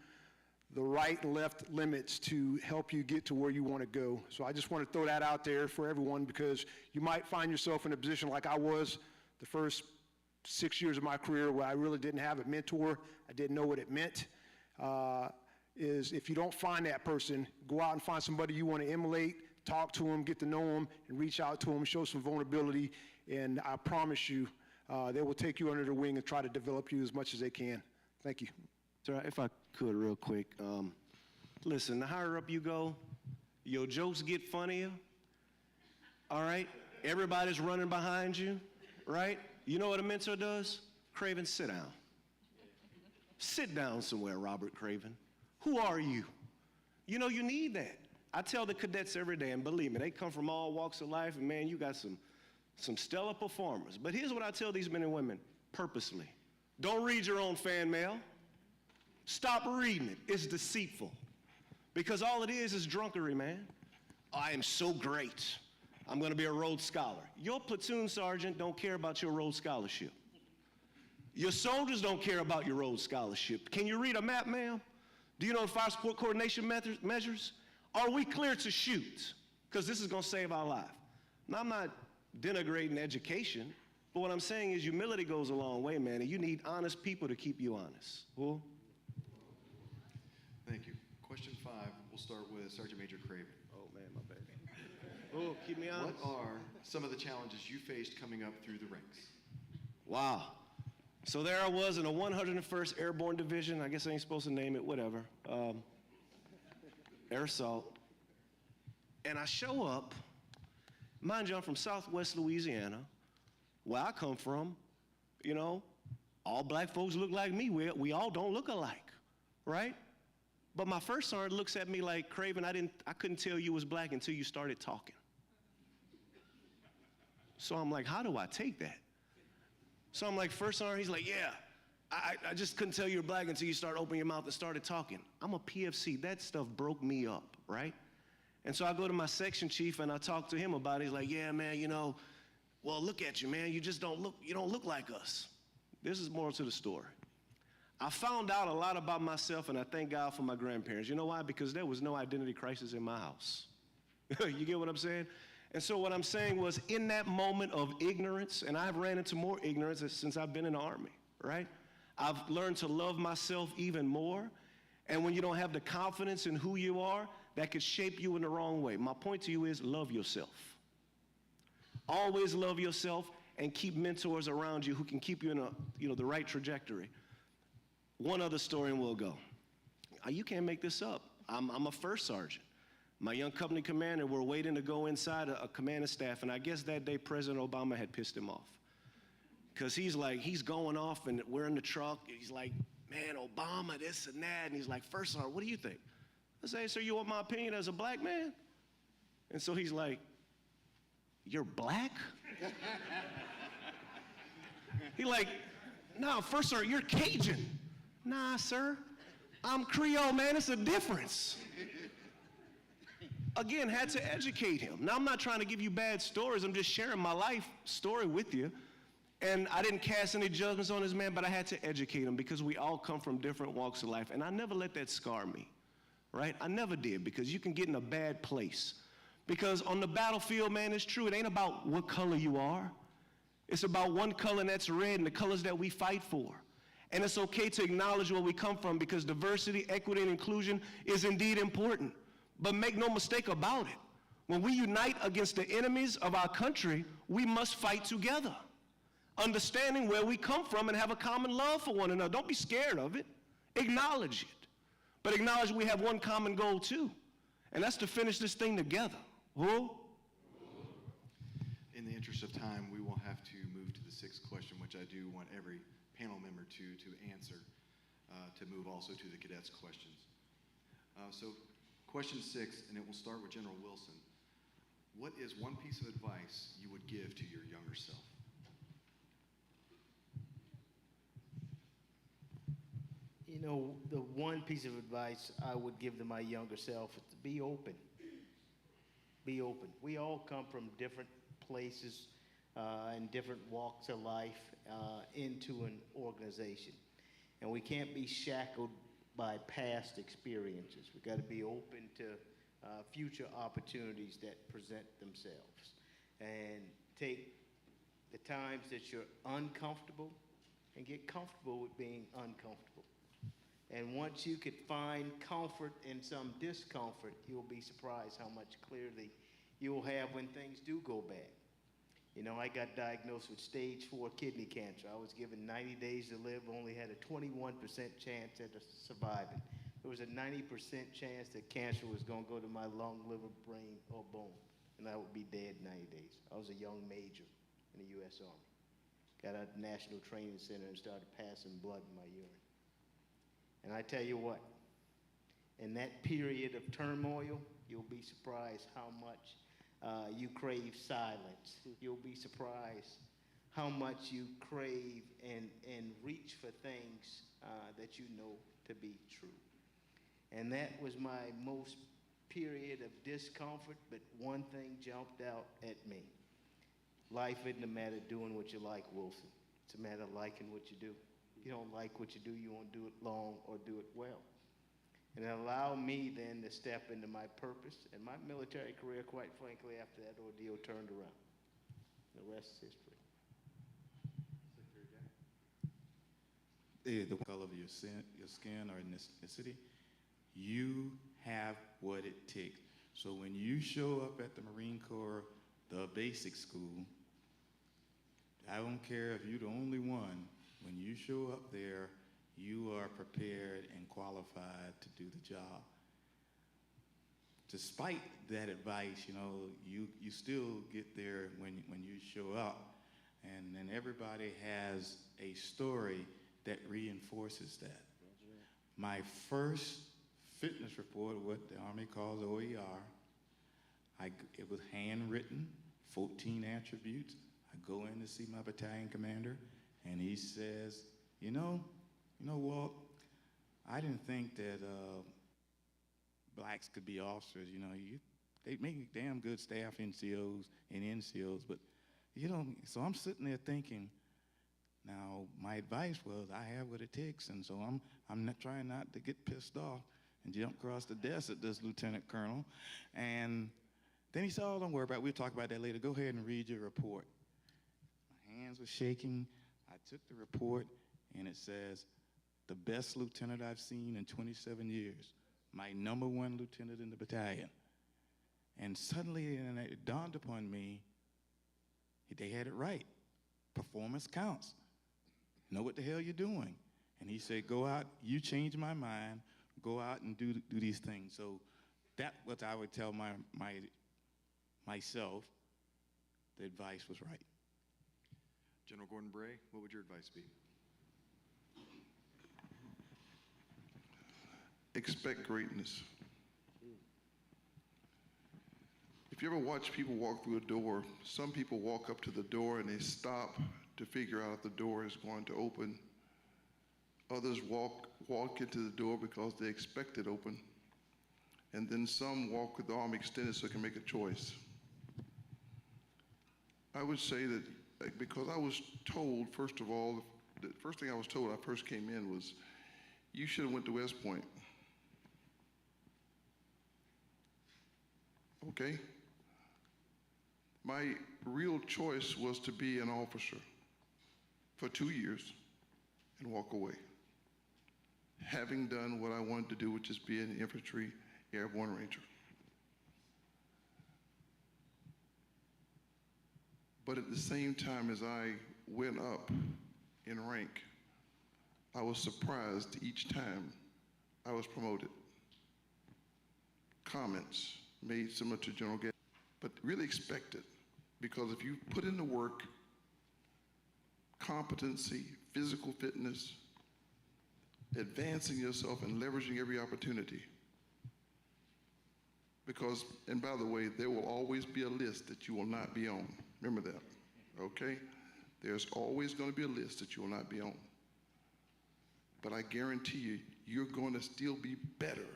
the right and left limits to help you get to where you want to go. So I just want to throw that out there for everyone because you might find yourself in a position like I was the first 6 years of my career where I really didn't have a mentor. I didn't know what it meant. Is if you don't find that person, go out and find somebody you want to emulate, talk to them, get to know them, and reach out to them, show some vulnerability, and I promise you, they will take you under their wing and try to develop you as much as they can. Thank you. Sir, if I could real quick, listen, the higher up you go, your jokes get funnier, all right? Everybody's running behind you, right? You know what a mentor does? Craven, sit down. Sit down somewhere, Robert Craven. Who are you? You need that. I tell the cadets every day, and believe me, they come from all walks of life, and man, you got some some stellar performers. But here's what I tell these men and women purposely. Don't read your own fan mail. Stop reading it. It's deceitful. Because all it is drunkery, man. I am so great. I'm going to be a Rhodes Scholar. Your platoon sergeant don't care about your Rhodes Scholarship. Your soldiers don't care about your Rhodes Scholarship. Can you read a map, ma'am? Do you know the fire support coordination measures? Are we clear to shoot? Because this is going to save our life. Now, I'm not denigrating education, but what I'm saying is humility goes a long way, man, and you need honest people to keep you honest. Who? Thank you. Question 5, we'll start with Sergeant Major Craven. Oh, man, my bad. Oh, keep me honest. What are some of the challenges you faced coming up through the ranks? Wow. So there I was in the 101st Airborne Division. I guess I ain't supposed to name it, whatever. Air Assault. And I show up, mind you, I'm from Southwest Louisiana, where I come from. You know, all black folks look like me. We all don't look alike, right? But my first sergeant looks at me like, Craven, I couldn't tell you was black until you started talking. So I'm like, how do I take that? So I'm like, first sergeant, he's like, yeah, I just couldn't tell you were black until you started opening your mouth and started talking. I'm a PFC. That stuff broke me up, right? And so I go to my section chief and I talk to him about it. He's like, yeah, man, you know, well, look at you, man. You don't look like us. This is more to the story. I found out a lot about myself, and I thank God for my grandparents. You know why? Because there was no identity crisis in my house. You get what I'm saying? And so what I'm saying was, in that moment of ignorance, and I've ran into more ignorance since I've been in the Army, right? I've learned to love myself even more. And when you don't have the confidence in who you are, that could shape you in the wrong way. My point to you is love yourself. Always love yourself and keep mentors around you who can keep you in the right trajectory. One other story and we'll go. You can't make this up. I'm a first sergeant. My young company commander, we're waiting to go inside a command and staff, and I guess that day President Obama had pissed him off. Because he's going off, and we're in the truck, and he's like, man, Obama, this and that, and he's like, first sergeant, what do you think? I say, sir, you want my opinion as a black man? And so he's like, you're black? He's like, no, first sergeant, you're Cajun. Nah, sir, I'm Creole, man, it's a difference. Again, had to educate him. Now, I'm not trying to give you bad stories. I'm just sharing my life story with you. And I didn't cast any judgments on this man, but I had to educate him because we all come from different walks of life. And I never let that scar me, right? I never did, because you can get in a bad place. Because on the battlefield, man, it's true. It ain't about what color you are. It's about one color, and that's red, and the colors that we fight for. And it's okay to acknowledge where we come from, because diversity, equity, and inclusion is indeed important. But make no mistake about it. When we unite against the enemies of our country, we must fight together, understanding where we come from and have a common love for one another. Don't be scared of it. Acknowledge it. But acknowledge we have one common goal too, and that's to finish this thing together. Who? In the interest of time, we will have to move to the 6th question, which I do want every panel member to answer, to move also to the cadets' questions. So question 6, and it will start with General Wilson. What is one piece of advice you would give to your younger self? You know, the one piece of advice I would give to my younger self is to be open. Be open. We all come from different places and different walks of life into an organization. And we can't be shackled by past experiences. We've got to be open to future opportunities that present themselves. And take the times that you're uncomfortable and get comfortable with being uncomfortable. And once you could find comfort in some discomfort, you'll be surprised how much clearly you'll have when things do go bad. You know, I got diagnosed with stage 4 kidney cancer. I was given 90 days to live, only had a 21% chance at surviving. There was a 90% chance that cancer was going to go to my lung, liver, brain, or bone, and I would be dead in 90 days. I was a young major in the U.S. Army. Got out of the National Training Center and started passing blood in my urine. And I tell you what, in that period of turmoil, you'll be surprised how much you crave silence. You'll be surprised how much you crave and reach for things that you know to be true. And that was my most period of discomfort, but one thing jumped out at me. Life isn't a matter of doing what you like, Wilson. It's a matter of liking what you do. If you don't like what you do, you won't do it long or do it well. And it allowed me then to step into my purpose, and my military career, quite frankly, after that ordeal turned around. The rest is history. The color of your skin or ethnicity, you have what it takes. So when you show up at the Marine Corps, the basic school, I don't care if you're the only one, when you show up there, you are prepared and qualified to do the job. Despite that advice, you know, you still get there when you show up, and then everybody has a story that reinforces that. My first fitness report, what the Army calls OER, it was handwritten, 14 attributes. I go in to see my battalion commander, and he says, you know, Walt, I didn't think that blacks could be officers. You know, they make damn good staff NCOs and NCOs, but you know, so I'm sitting there thinking, now my advice was I have what it takes, and so I'm not trying not to get pissed off and jump across the desk at this lieutenant colonel. And then he said, oh, don't worry about it. We'll talk about that later. Go ahead and read your report. My hands were shaking. I took the report, and it says, the best lieutenant I've seen in 27 years, my #1 lieutenant in the battalion. And suddenly it dawned upon me, they had it right. Performance counts. Know what the hell you're doing. And he said, go out, you changed my mind, go out and do these things. So that's what I would tell myself, the advice was right. General Gordon Bray, what would your advice be? Expect greatness. If you ever watch people walk through a door, some people walk up to the door and they stop to figure out if the door is going to open. Others walk into the door because they expect it open. And then some walk with the arm extended so they can make a choice. I would say that because I was told, first of all, the first thing I was told when I first came in was, you should have went to West Point. Okay? My real choice was to be an officer for 2 years and walk away, having done what I wanted to do, which is be an infantry airborne ranger. But at the same time as I went up in rank, I was surprised each time I was promoted. Comments made similar to General Gates, but really expected, because if you put in the work, competency, physical fitness, advancing yourself and leveraging every opportunity, because, and by the way, there will always be a list that you will not be on. Remember that, okay? There's always going to be a list that you will not be on. But I guarantee you, you're going to still be better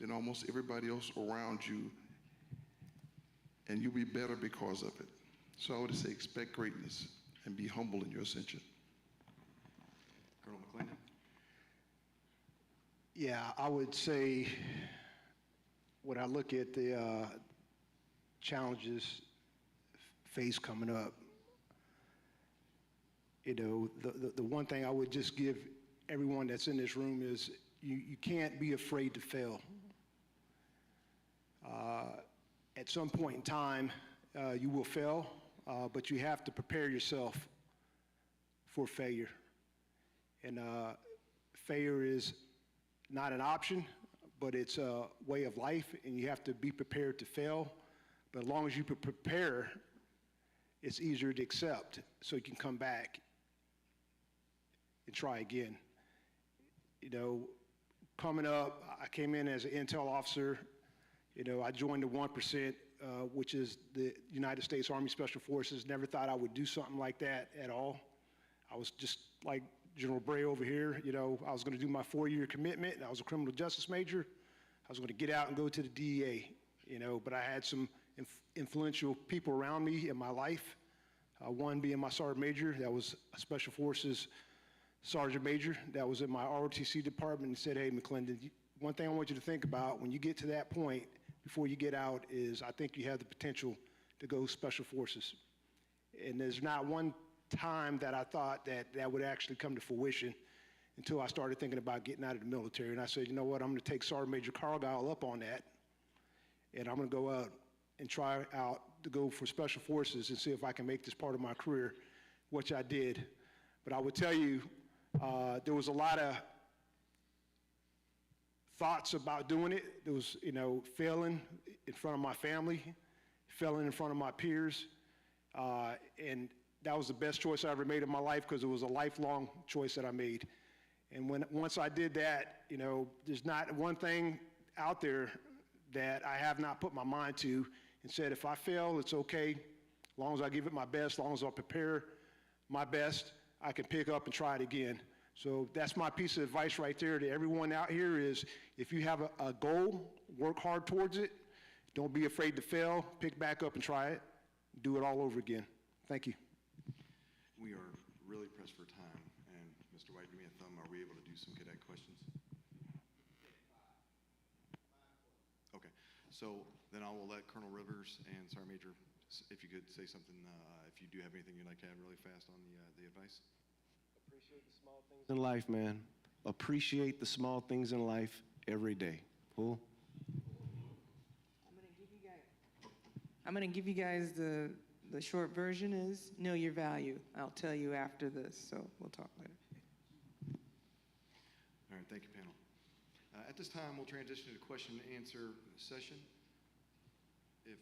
than almost everybody else around you, and you'll be better because of it. So I would say expect greatness and be humble in your ascension. Colonel McClendon? Yeah, I would say when I look at the challenges faced coming up, you know, the one thing I would just give everyone that's in this room is you can't be afraid to fail. At some point in time, you will fail, but you have to prepare yourself for failure. And failure is not an option, but it's a way of life, and you have to be prepared to fail. But as long as you prepare, it's easier to accept, so you can come back and try again. You know, coming up, I came in as an intel officer. You know, I joined the 1%. which is the United States Army Special Forces. Never thought I would do something like that at all. I was just like General Bray over here, you know, I was going to do my 4-year commitment. I was a criminal justice major. I was going to get out and go to the DEA, you know, but I had some influential people around me in my life. One being my sergeant major, that was a Special Forces sergeant major, that was in my ROTC department, and said, hey, McClendon, one thing I want you to think about when you get to that point before you get out is I think you have the potential to go Special Forces. And there's not one time that I thought that that would actually come to fruition until I started thinking about getting out of the military. And I said, you know what, I'm going to take Sergeant Major Cargyle up on that, and I'm going to go out and try out to go for Special Forces and see if I can make this part of my career, which I did. But I would tell you, there was a lot of thoughts about doing it. There was, you know, failing in front of my family, failing in front of my peers, and that was the best choice I ever made in my life because it was a lifelong choice that I made. And once I did that, you know, there's not one thing out there that I have not put my mind to and said, if I fail, it's okay. As long as I give it my best, as long as I prepare my best, I can pick up and try it again. So that's my piece of advice right there to everyone out here is if you have a goal, work hard towards it. Don't be afraid to fail. Pick back up and try it. Do it all over again. Thank you. We are really pressed for time, and Mr. White, give me a thumb. Are we able to do some cadet questions? Okay, so then I will let Colonel Rivers and Sergeant Major, if you could say something, if you do have anything you'd like to add really fast on the advice. Appreciate the small things in life, man. Appreciate the small things in life every day. Cool? I'm going to give you guys the short version is know your value. I'll tell you after this, so we'll talk later. All right, thank you, panel. At this time, we'll transition to question and answer session. If,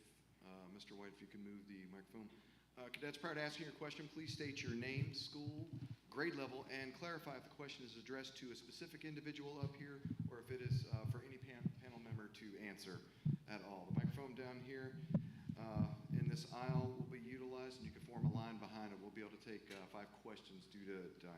Mr. White, if you can move the microphone. Cadets, prior to asking your question, please state your name, school, grade level, and clarify if the question is addressed to a specific individual up here or if it is for any panel member to answer at all. The microphone down here in this aisle will be utilized, and you can form a line behind it. We'll be able to take 5 questions due to time.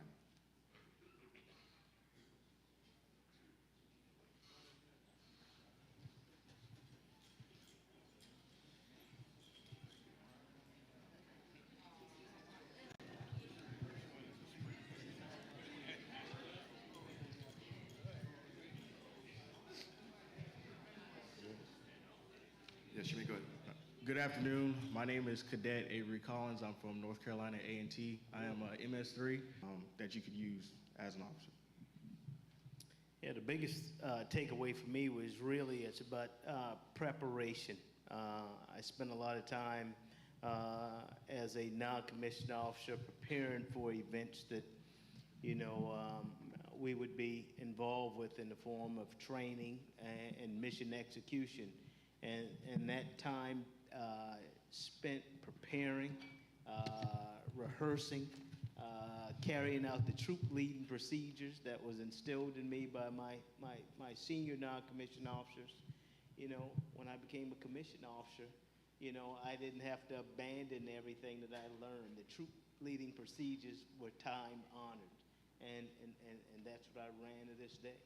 Yes, you may go ahead. Good afternoon. My name is Cadet Avery Collins. I'm from North Carolina A&T. I am a MS3 that you could use as an officer. Yeah, the biggest takeaway for me was really it's about preparation. I spent a lot of time as a non-commissioned officer preparing for events that, you know, we would be involved with in the form of training and mission execution. And that time spent preparing, rehearsing, carrying out the troop leading procedures that was instilled in me by my senior non-commissioned officers. You know, when I became a commissioned officer, you know, I didn't have to abandon everything that I learned. The troop leading procedures were time honored, and that's what I ran to this day.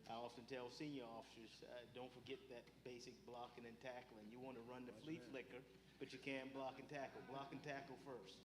I often tell senior officers, don't forget that basic blocking and tackling. You want to run the flea flicker, but you can't block and tackle. Block and tackle first.